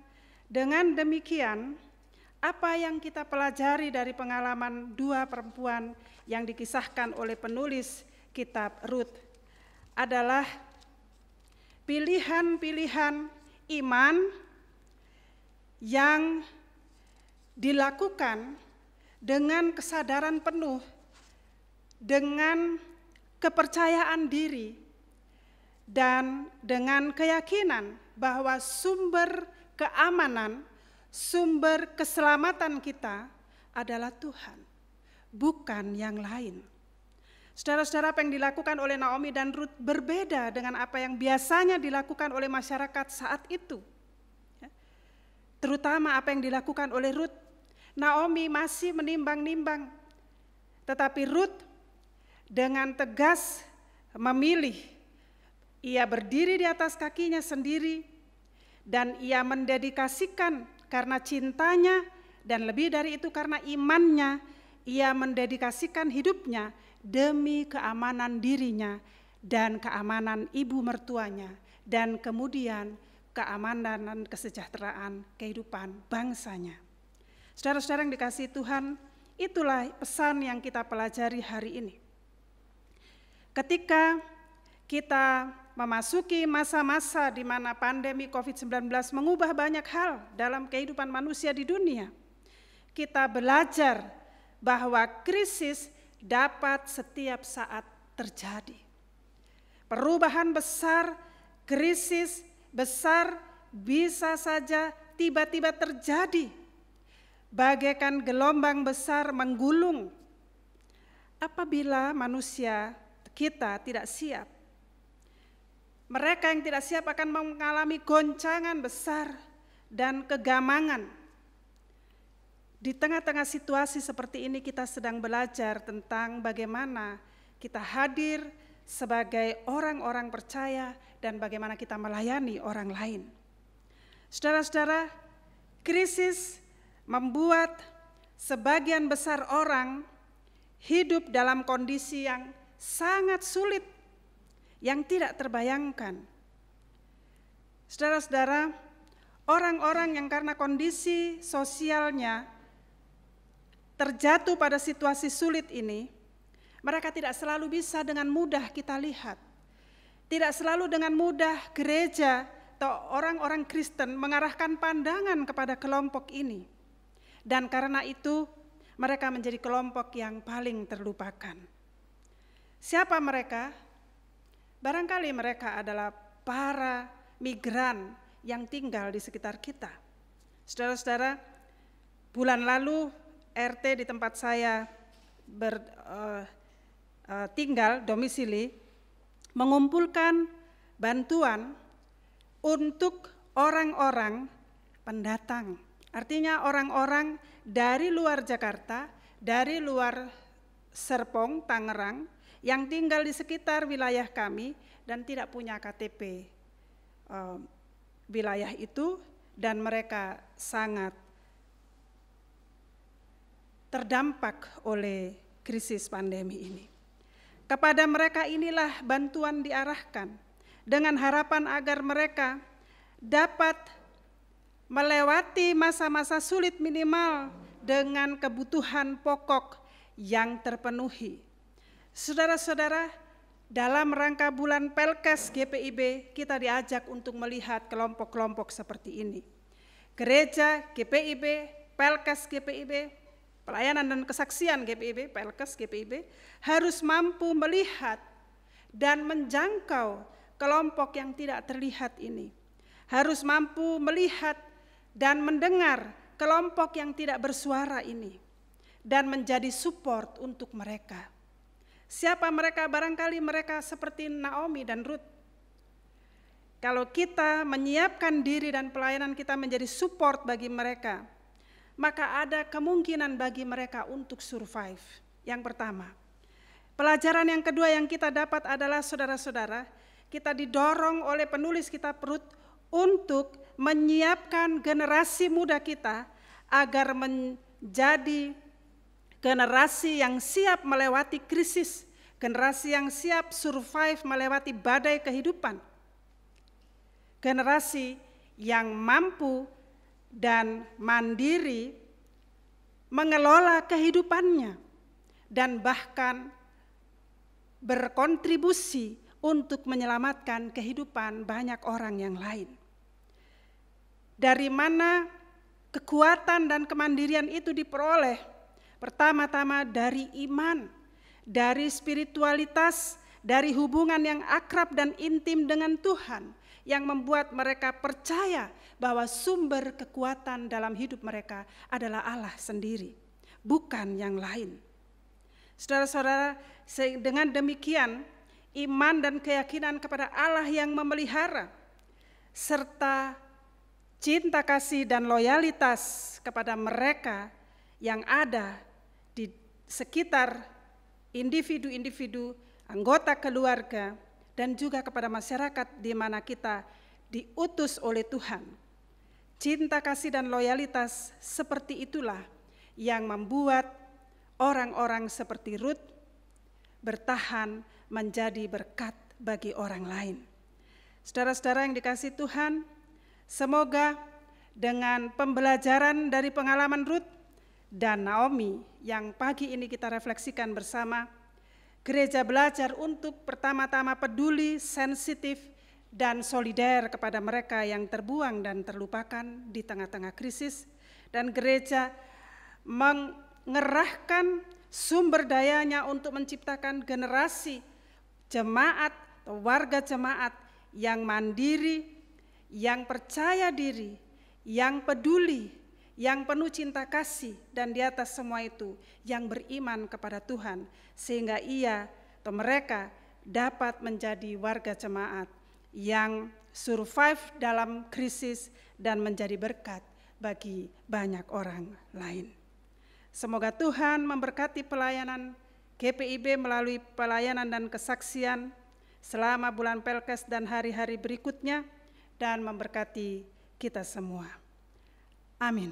dengan demikian apa yang kita pelajari dari pengalaman dua perempuan yang dikisahkan oleh penulis kitab Rut adalah pilihan-pilihan iman yang dilakukan dengan kesadaran penuh, dengan kepercayaan diri, dan dengan keyakinan bahwa sumber keamanan, sumber keselamatan kita adalah Tuhan, bukan yang lain. Saudara-saudara, apa yang dilakukan oleh Naomi dan Rut berbeda dengan apa yang biasanya dilakukan oleh masyarakat saat itu. Terutama apa yang dilakukan oleh Rut. Naomi masih menimbang-nimbang, tetapi Rut dengan tegas memilih. Ia berdiri di atas kakinya sendiri dan ia mendedikasikan karena cintanya dan lebih dari itu karena imannya, ia mendedikasikan hidupnya demi keamanan dirinya dan keamanan ibu mertuanya dan kemudian keamanan dan kesejahteraan kehidupan bangsanya. Saudara-saudara yang dikasihi Tuhan, itulah pesan yang kita pelajari hari ini. Ketika kita memasuki masa-masa di mana pandemi COVID-19 mengubah banyak hal dalam kehidupan manusia di dunia, kita belajar bahwa krisis dapat setiap saat terjadi. Perubahan besar, krisis besar bisa saja tiba-tiba terjadi, bagaikan gelombang besar menggulung apabila manusia kita tidak siap. Mereka yang tidak siap akan mengalami goncangan besar dan kegamangan. Di tengah-tengah situasi seperti ini kita sedang belajar tentang bagaimana kita hadir sebagai orang-orang percaya dan bagaimana kita melayani orang lain. Saudara-saudara, krisis membuat sebagian besar orang hidup dalam kondisi yang sangat sulit, yang tidak terbayangkan. Saudara-saudara, orang-orang yang karena kondisi sosialnya terjatuh pada situasi sulit ini, mereka tidak selalu bisa dengan mudah kita lihat. Tidak selalu dengan mudah gereja atau orang-orang Kristen mengarahkan pandangan kepada kelompok ini. Dan karena itu mereka menjadi kelompok yang paling terlupakan. Siapa mereka? Barangkali mereka adalah para migran yang tinggal di sekitar kita. Saudara-saudara, bulan lalu RT di tempat saya tinggal, domisili, mengumpulkan bantuan untuk orang-orang pendatang. Artinya orang-orang dari luar Jakarta, dari luar Serpong, Tangerang, yang tinggal di sekitar wilayah kami dan tidak punya KTP wilayah itu, dan mereka sangat terdampak oleh krisis pandemi ini. Kepada mereka inilah bantuan diarahkan dengan harapan agar mereka dapat melewati masa-masa sulit minimal dengan kebutuhan pokok yang terpenuhi. Saudara-saudara, dalam rangka bulan Pelkes GPIB kita diajak untuk melihat kelompok-kelompok seperti ini. Gereja GPIB, Pelkes GPIB, pelayanan dan kesaksian GPIB, Pelkes GPIB harus mampu melihat dan menjangkau kelompok yang tidak terlihat ini. Harus mampu melihat dan mendengar kelompok yang tidak bersuara ini dan menjadi support untuk mereka. Siapa mereka? Barangkali mereka seperti Naomi dan Rut. Kalau kita menyiapkan diri dan pelayanan kita menjadi support bagi mereka, maka ada kemungkinan bagi mereka untuk survive. Yang pertama. Pelajaran yang kedua yang kita dapat adalah, saudara-saudara, kita didorong oleh penulis kitab Rut untuk menyiapkan generasi muda kita agar menjadi generasi yang siap melewati krisis, generasi yang siap survive melewati badai kehidupan, generasi yang mampu dan mandiri mengelola kehidupannya dan bahkan berkontribusi untuk menyelamatkan kehidupan banyak orang yang lain. Dari mana kekuatan dan kemandirian itu diperoleh? Pertama-tama dari iman, dari spiritualitas, dari hubungan yang akrab dan intim dengan Tuhan, yang membuat mereka percaya bahwa sumber kekuatan dalam hidup mereka adalah Allah sendiri, bukan yang lain. Saudara-saudara, dengan demikian iman dan keyakinan kepada Allah yang memelihara, serta cinta kasih dan loyalitas kepada mereka yang ada di sekitar individu-individu, anggota keluarga, dan juga kepada masyarakat di mana kita diutus oleh Tuhan. Cinta kasih dan loyalitas seperti itulah yang membuat orang-orang seperti Rut bertahan menjadi berkat bagi orang lain. Saudara-saudara yang dikasihi Tuhan, semoga dengan pembelajaran dari pengalaman Rut dan Naomi yang pagi ini kita refleksikan bersama, gereja belajar untuk pertama-tama peduli, sensitif, dan solider kepada mereka yang terbuang dan terlupakan di tengah-tengah krisis, dan gereja mengerahkan sumber dayanya untuk menciptakan generasi jemaat atau warga jemaat yang mandiri, yang percaya diri, yang peduli, yang penuh cinta kasih, dan di atas semua itu yang beriman kepada Tuhan, sehingga ia atau mereka dapat menjadi warga jemaat yang survive dalam krisis dan menjadi berkat bagi banyak orang lain. Semoga Tuhan memberkati pelayanan GPIB melalui pelayanan dan kesaksian selama bulan Pelkes dan hari-hari berikutnya, dan memberkati kita semua. Amin.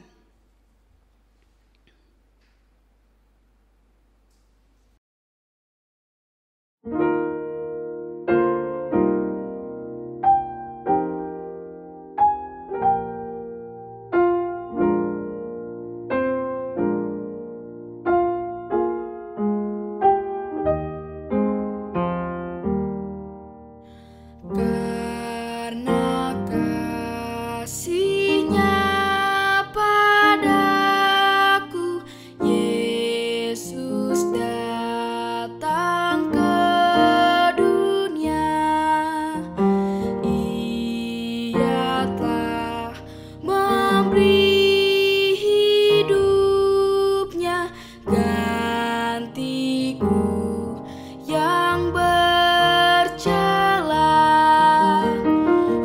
Karena kasih-Nya padaku, Yesus datang ke dunia. Ia telah memberi hidupnya gantiku yang bercela.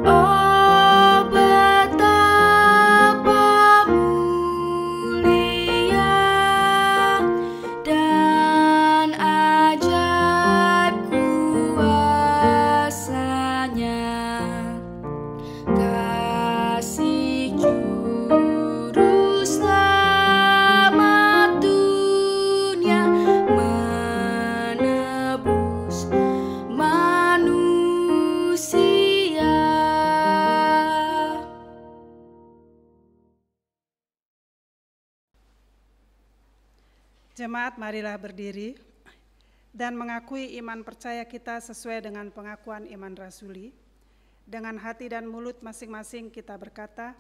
Oh, betapa mulia dan ajaib kuasa-Nya, kasih Juru Selamat dunia menebus manusia. Jemaat, marilah berdiri dan mengakui iman percaya kita sesuai dengan pengakuan iman rasuli. Dengan hati dan mulut masing-masing kita berkata,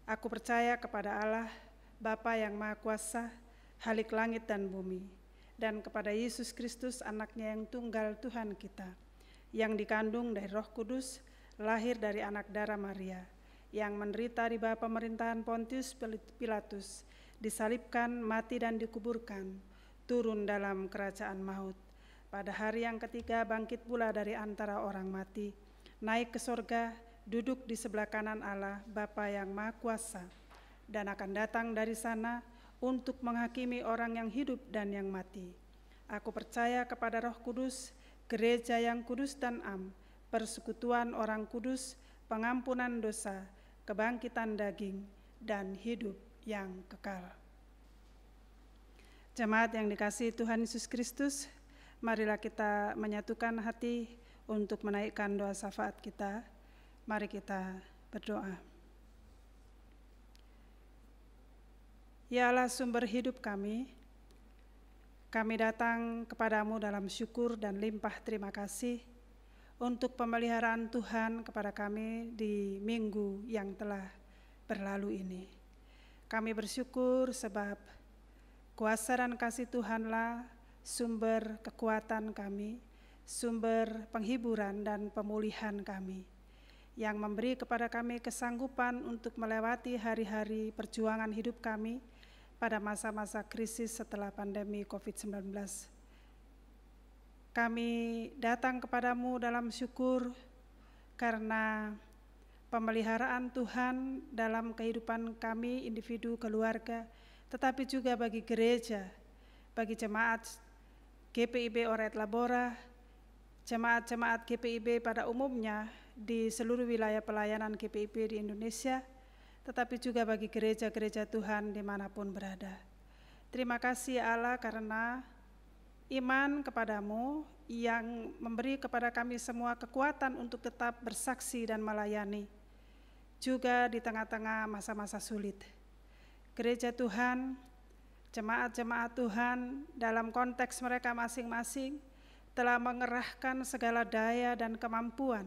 aku percaya kepada Allah, Bapa yang Maha Kuasa, Halik langit dan bumi, dan kepada Yesus Kristus, Anaknya yang tunggal Tuhan kita, yang dikandung dari Roh Kudus, lahir dari anak darah Maria, yang menderita di bawah pemerintahan Pontius Pilatus, disalibkan, mati dan dikuburkan, turun dalam kerajaan maut. Pada hari yang ketiga bangkit pula dari antara orang mati, naik ke sorga, duduk di sebelah kanan Allah, Bapa yang Maha Kuasa, dan akan datang dari sana untuk menghakimi orang yang hidup dan yang mati. Aku percaya kepada Roh Kudus, gereja yang kudus dan am, persekutuan orang kudus, pengampunan dosa, kebangkitan daging, dan hidup yang kekal. Jemaat yang dikasihi Tuhan Yesus Kristus, marilah kita menyatukan hati untuk menaikkan doa syafaat kita. Mari kita berdoa. Ya Allah, sumber hidup kami datang kepadamu dalam syukur dan limpah terima kasih untuk pemeliharaan Tuhan kepada kami di minggu yang telah berlalu ini. Kami bersyukur sebab kuasa dan kasih Tuhanlah sumber kekuatan kami, sumber penghiburan dan pemulihan kami, yang memberi kepada kami kesanggupan untuk melewati hari-hari perjuangan hidup kami pada masa-masa krisis setelah pandemi COVID-19. Kami datang kepadamu dalam syukur karena pemeliharaan Tuhan dalam kehidupan kami, individu, keluarga, tetapi juga bagi gereja, bagi jemaat GPIB Ora et Labora, jemaat-jemaat GPIB pada umumnya di seluruh wilayah pelayanan GPIB di Indonesia, tetapi juga bagi gereja-gereja Tuhan dimanapun berada. Terima kasih Allah karena iman kepadamu yang memberi kepada kami semua kekuatan untuk tetap bersaksi dan melayani, juga di tengah-tengah masa-masa sulit. Gereja Tuhan, jemaat-jemaat Tuhan dalam konteks mereka masing-masing telah mengerahkan segala daya dan kemampuan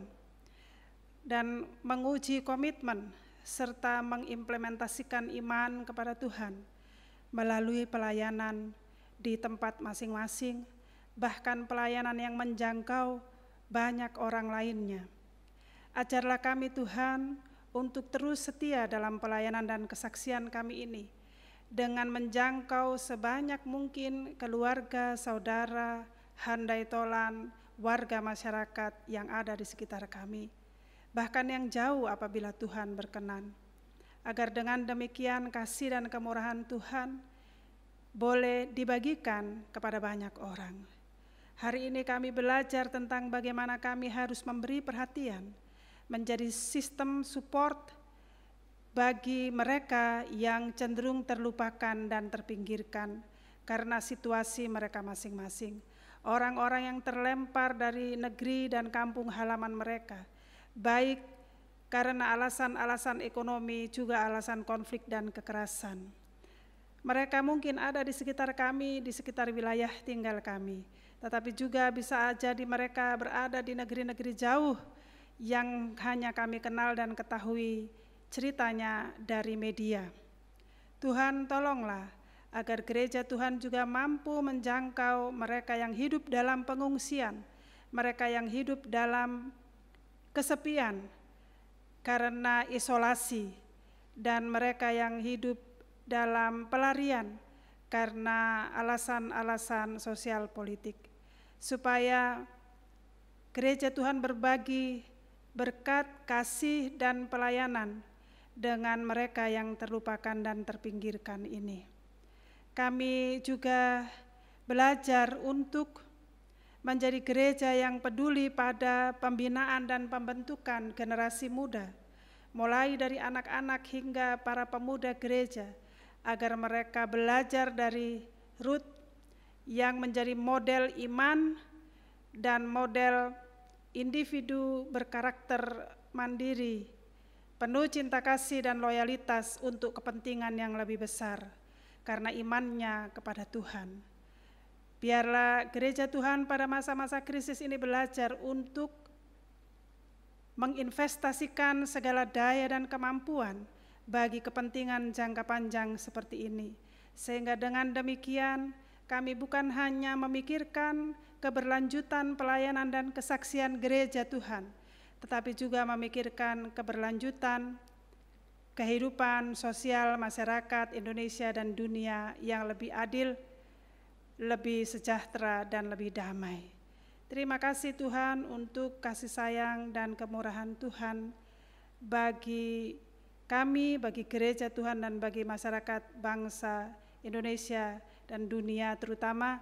dan menguji komitmen serta mengimplementasikan iman kepada Tuhan melalui pelayanan di tempat masing-masing, bahkan pelayanan yang menjangkau banyak orang lainnya. Ajarlah kami Tuhan untuk terus setia dalam pelayanan dan kesaksian kami ini, dengan menjangkau sebanyak mungkin keluarga, saudara, handai tolan, warga masyarakat yang ada di sekitar kami, bahkan yang jauh apabila Tuhan berkenan. Agar dengan demikian kasih dan kemurahan Tuhan boleh dibagikan kepada banyak orang. Hari ini kami belajar tentang bagaimana kami harus memberi perhatian, menjadi sistem support bagi mereka yang cenderung terlupakan dan terpinggirkan karena situasi mereka masing-masing. Orang-orang yang terlempar dari negeri dan kampung halaman mereka, baik karena alasan-alasan ekonomi, juga alasan konflik dan kekerasan. Mereka mungkin ada di sekitar kami, di sekitar wilayah tinggal kami, tetapi juga bisa jadi mereka berada di negeri-negeri jauh yang hanya kami kenal dan ketahui ceritanya dari media. Tuhan, tolonglah agar gereja Tuhan juga mampu menjangkau mereka yang hidup dalam pengungsian, mereka yang hidup dalam kesepian karena isolasi, dan mereka yang hidup dalam pelarian karena alasan-alasan sosial politik, supaya gereja Tuhan berbagi berkat, kasih, dan pelayanan dengan mereka yang terlupakan dan terpinggirkan ini. Kami juga belajar untuk menjadi gereja yang peduli pada pembinaan dan pembentukan generasi muda, mulai dari anak-anak hingga para pemuda gereja, agar mereka belajar dari Ruth yang menjadi model iman dan model individu berkarakter mandiri, penuh cinta kasih dan loyalitas untuk kepentingan yang lebih besar karena imannya kepada Tuhan. Biarlah gereja Tuhan pada masa-masa krisis ini belajar untuk menginvestasikan segala daya dan kemampuan bagi kepentingan jangka panjang seperti ini. Sehingga dengan demikian kami bukan hanya memikirkan keberlanjutan pelayanan dan kesaksian gereja Tuhan, tetapi juga memikirkan keberlanjutan kehidupan sosial masyarakat Indonesia dan dunia yang lebih adil, lebih sejahtera, dan lebih damai. Terima kasih Tuhan untuk kasih sayang dan kemurahan Tuhan bagi kami, bagi gereja Tuhan, dan bagi masyarakat bangsa Indonesia dan dunia, terutama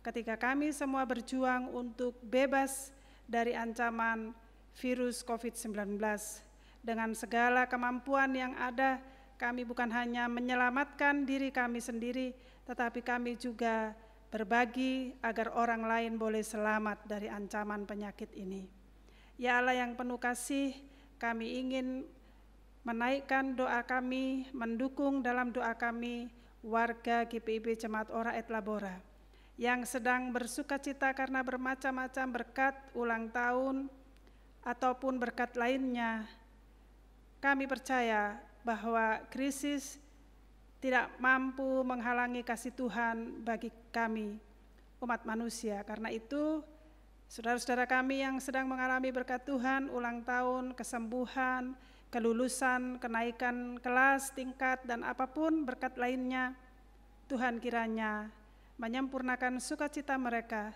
ketika kami semua berjuang untuk bebas dari ancaman virus COVID-19. Dengan segala kemampuan yang ada, kami bukan hanya menyelamatkan diri kami sendiri, tetapi kami juga berbagi agar orang lain boleh selamat dari ancaman penyakit ini. Ya Allah yang penuh kasih, kami ingin menaikkan doa kami, mendukung dalam doa kami warga GPIB Jemaat Ora et Labora yang sedang bersukacita karena bermacam-macam berkat ulang tahun ataupun berkat lainnya. Kami percaya bahwa krisis tidak mampu menghalangi kasih Tuhan bagi kami, umat manusia. Karena itu, saudara-saudara kami yang sedang mengalami berkat Tuhan, ulang tahun, kesembuhan, kelulusan, kenaikan kelas, tingkat, dan apapun berkat lainnya, Tuhan kiranya menyempurnakan sukacita mereka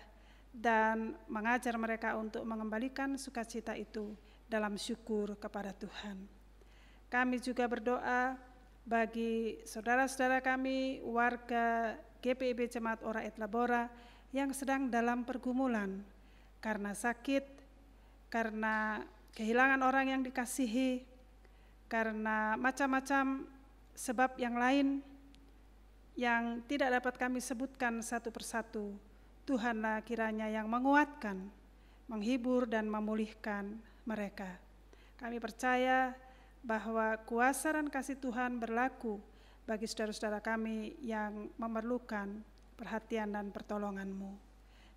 dan mengajar mereka untuk mengembalikan sukacita itu dalam syukur kepada Tuhan. Kami juga berdoa bagi saudara-saudara kami, warga GPIB Jemaat Ora et Labora yang sedang dalam pergumulan karena sakit, karena kehilangan orang yang dikasihi, karena macam-macam sebab yang lain yang tidak dapat kami sebutkan satu persatu. Tuhanlah kiranya yang menguatkan, menghibur dan memulihkan mereka. Kami percaya bahwa kuasa dan kasih Tuhan berlaku bagi saudara-saudara kami yang memerlukan perhatian dan pertolongan-Mu.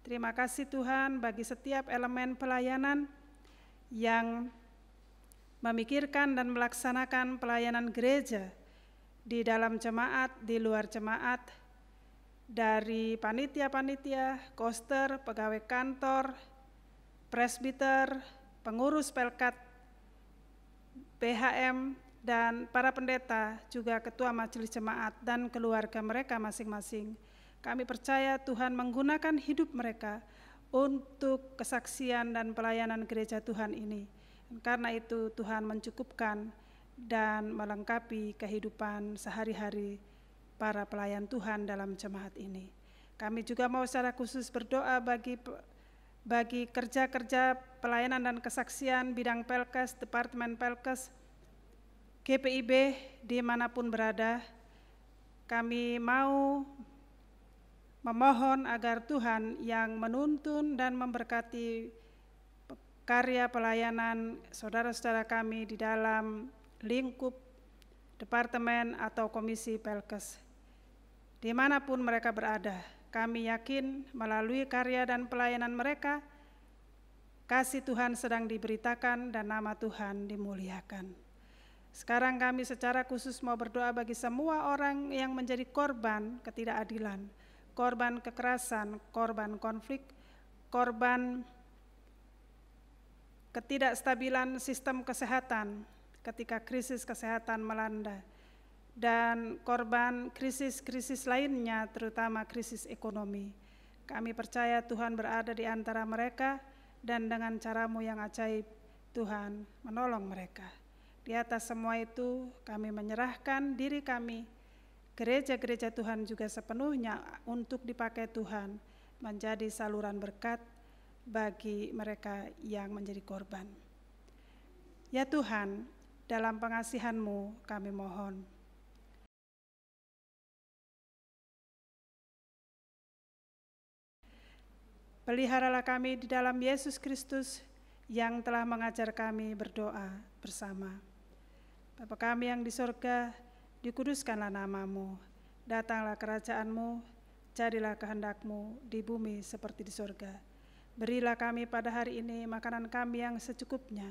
Terima kasih Tuhan bagi setiap elemen pelayanan yang memikirkan dan melaksanakan pelayanan gereja di dalam jemaat, di luar jemaat, dari panitia-panitia, koster, pegawai kantor, presbiter, pengurus pelkat, PHM, dan para pendeta, juga ketua majelis jemaat dan keluarga mereka masing-masing. Kami percaya Tuhan menggunakan hidup mereka untuk kesaksian dan pelayanan gereja Tuhan ini. Karena itu Tuhan mencukupkan dan melengkapi kehidupan sehari-hari para pelayan Tuhan dalam jemaat ini. Kami juga mau secara khusus berdoa bagi kerja-kerja pelayanan dan kesaksian bidang Pelkes, Departemen Pelkes, GPIB dimanapun berada. Kami mau memohon agar Tuhan yang menuntun dan memberkati karya pelayanan saudara-saudara kami di dalam lingkup departemen atau komisi Pelkes. Dimanapun mereka berada, kami yakin melalui karya dan pelayanan mereka, kasih Tuhan sedang diberitakan dan nama Tuhan dimuliakan. Sekarang kami secara khusus mau berdoa bagi semua orang yang menjadi korban ketidakadilan, korban kekerasan, korban konflik, korban ketidakstabilan sistem kesehatan ketika krisis kesehatan melanda, dan korban krisis-krisis lainnya, terutama krisis ekonomi. Kami percaya Tuhan berada di antara mereka, dan dengan cara-Mu yang ajaib, Tuhan menolong mereka. Di atas semua itu, kami menyerahkan diri kami, gereja-gereja Tuhan juga sepenuhnya untuk dipakai Tuhan, menjadi saluran berkat bagi mereka yang menjadi korban. Ya Tuhan, dalam pengasihan-Mu kami mohon. Peliharalah kami di dalam Yesus Kristus yang telah mengajar kami berdoa bersama. Bapa kami yang di sorga, dikuduskanlah nama-Mu, datanglah kerajaan-Mu, jadilah kehendak-Mu di bumi seperti di sorga. Berilah kami pada hari ini makanan kami yang secukupnya,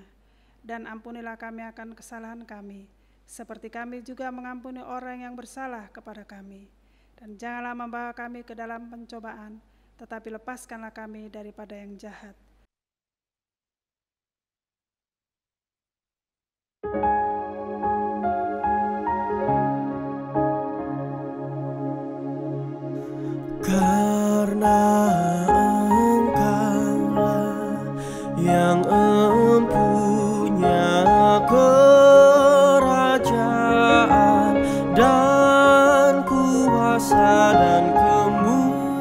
dan ampunilah kami akan kesalahan kami, seperti kami juga mengampuni orang yang bersalah kepada kami. Dan janganlah membawa kami ke dalam pencobaan, tetapi lepaskanlah kami daripada yang jahat. Karena Engkaulah yang empunya kerajaan dan kuasa dan kemuliaan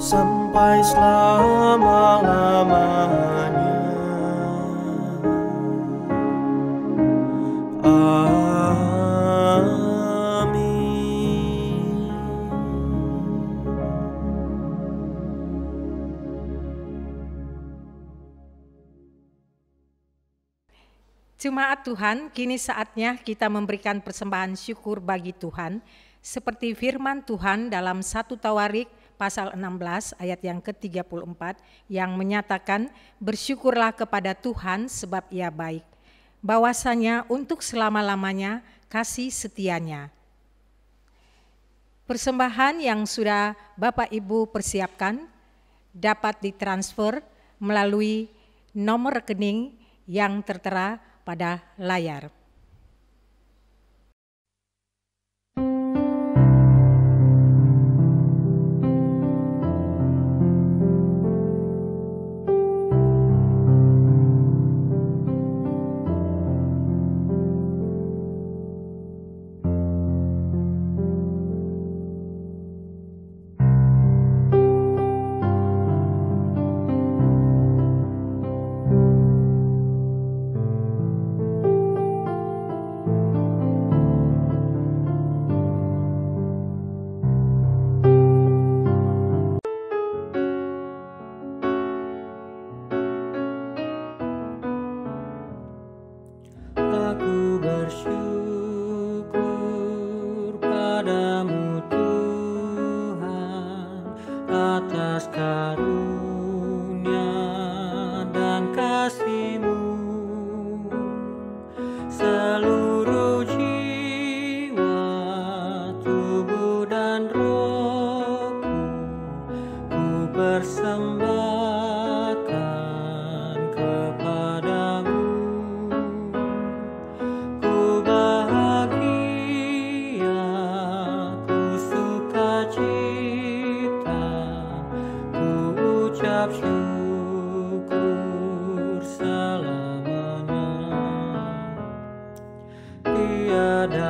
sampai selama-lamanya. Jemaat Tuhan, kini saatnya kita memberikan persembahan syukur bagi Tuhan, seperti firman Tuhan dalam 1 Tawarik pasal 16 ayat yang ke-34 yang menyatakan, bersyukurlah kepada Tuhan sebab Ia baik, bahwasanya untuk selama-lamanya kasih setianya. Persembahan yang sudah Bapak Ibu persiapkan dapat ditransfer melalui nomor rekening yang tertera pada layar.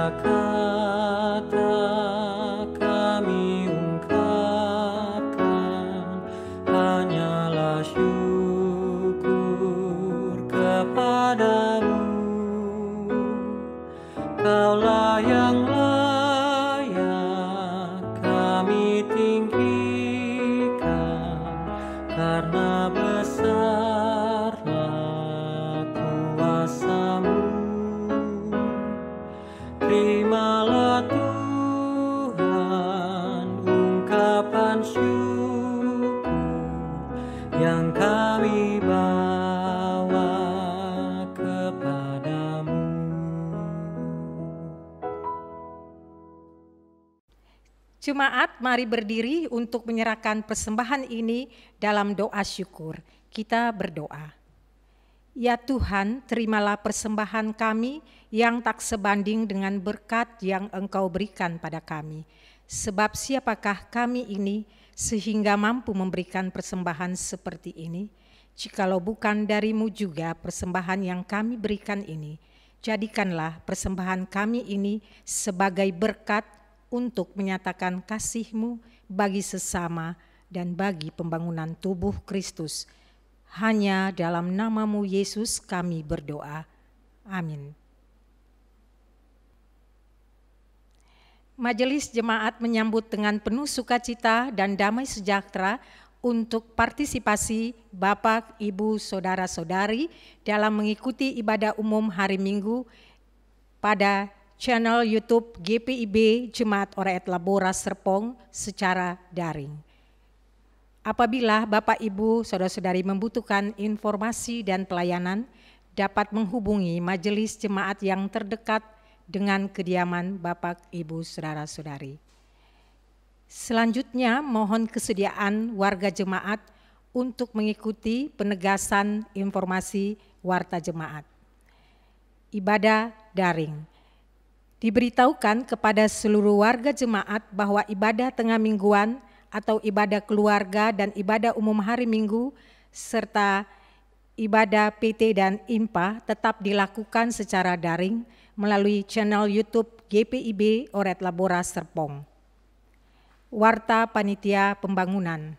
kata-kata kami ungkapkan hanyalah syukur kepadamu. Kaulah yang layak kami tinggikan, karena besarlah kuasa-Mu. Terimalah Tuhan ungkapan syukur yang kami bawa kepadamu. Jemaat, mari berdiri untuk menyerahkan persembahan ini dalam doa syukur. Kita berdoa. Ya Tuhan, terimalah persembahan kami yang tak sebanding dengan berkat yang Engkau berikan pada kami. Sebab siapakah kami ini sehingga mampu memberikan persembahan seperti ini? Jikalau bukan dari-Mu juga persembahan yang kami berikan ini, jadikanlah persembahan kami ini sebagai berkat untuk menyatakan kasih-Mu bagi sesama dan bagi pembangunan tubuh Kristus. Hanya dalam nama-Mu Yesus kami berdoa. Amin. Majelis Jemaat menyambut dengan penuh sukacita dan damai sejahtera untuk partisipasi Bapak, Ibu, Saudara-saudari dalam mengikuti ibadah umum hari Minggu pada channel YouTube GPIB Jemaat Oraet Labora Serpong secara daring. Apabila Bapak, Ibu, Saudara-saudari membutuhkan informasi dan pelayanan, dapat menghubungi majelis jemaat yang terdekat dengan kediaman Bapak, Ibu, Saudara-saudari. Selanjutnya mohon kesediaan warga jemaat untuk mengikuti penegasan informasi warta jemaat. Ibadah daring. Diberitahukan kepada seluruh warga jemaat bahwa ibadah tengah mingguan atau ibadah keluarga dan ibadah umum hari Minggu serta ibadah PT dan IMPA tetap dilakukan secara daring melalui channel YouTube GPIB Oraet Labora Serpong. Warta Panitia Pembangunan.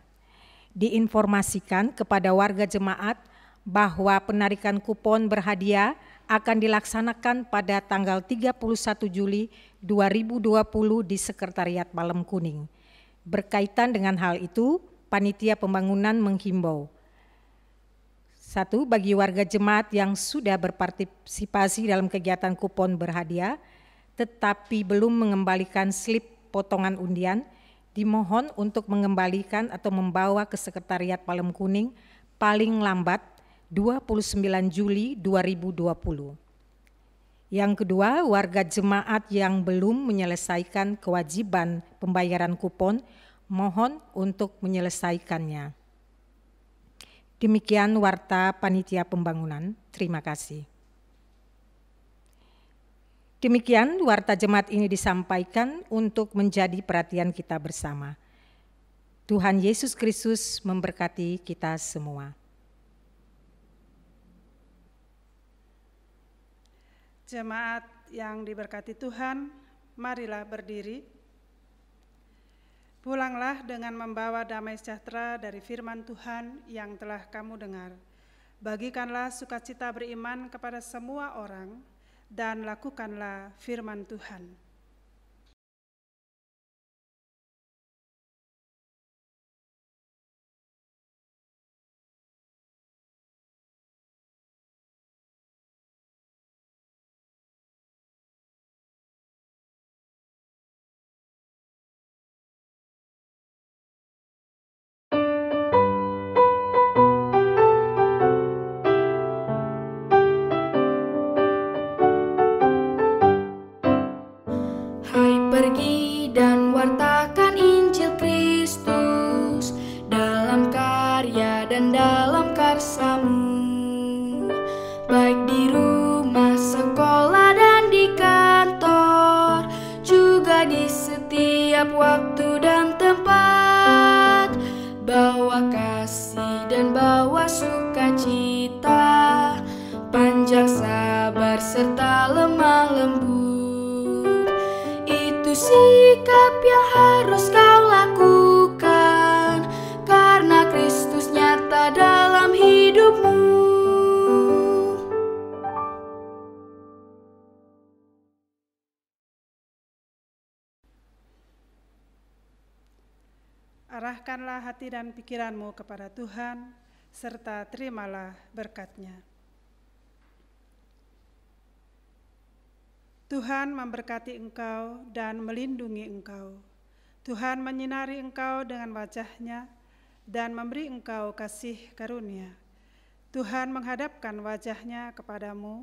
Diinformasikan kepada warga jemaat bahwa penarikan kupon berhadiah akan dilaksanakan pada tanggal 31 Juli 2020 di Sekretariat Palem Kuning. Berkaitan dengan hal itu, Panitia Pembangunan menghimbau. 1. Bagi warga jemaat yang sudah berpartisipasi dalam kegiatan kupon berhadiah, tetapi belum mengembalikan slip potongan undian, dimohon untuk mengembalikan atau membawa ke Sekretariat Palem Kuning paling lambat 29 Juli 2020. Yang kedua, warga jemaat yang belum menyelesaikan kewajiban pembayaran kupon, mohon untuk menyelesaikannya. Demikian warta Panitia Pembangunan. Terima kasih. Demikian warta jemaat ini disampaikan untuk menjadi perhatian kita bersama. Tuhan Yesus Kristus memberkati kita semua. Jemaat yang diberkati Tuhan, marilah berdiri. Pulanglah dengan membawa damai sejahtera dari firman Tuhan yang telah kamu dengar. Bagikanlah sukacita beriman kepada semua orang dan lakukanlah firman Tuhan. Pergi dan wartakan Injil Kristus dalam karya dan dalam karsamu, baik di rumah, sekolah, dan di kantor, juga di setiap waktu dan tempat. Bawa kasih dan bawa sukacita, panjang sabar serta lemah lembut. sikap yang harus kau lakukan, karena Kristus nyata dalam hidupmu. Arahkanlah hati dan pikiranmu kepada Tuhan, serta terimalah berkat-Nya. Tuhan memberkati engkau dan melindungi engkau. Tuhan menyinari engkau dengan wajah-Nya dan memberi engkau kasih karunia. Tuhan menghadapkan wajah-Nya kepadamu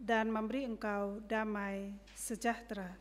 dan memberi engkau damai sejahtera.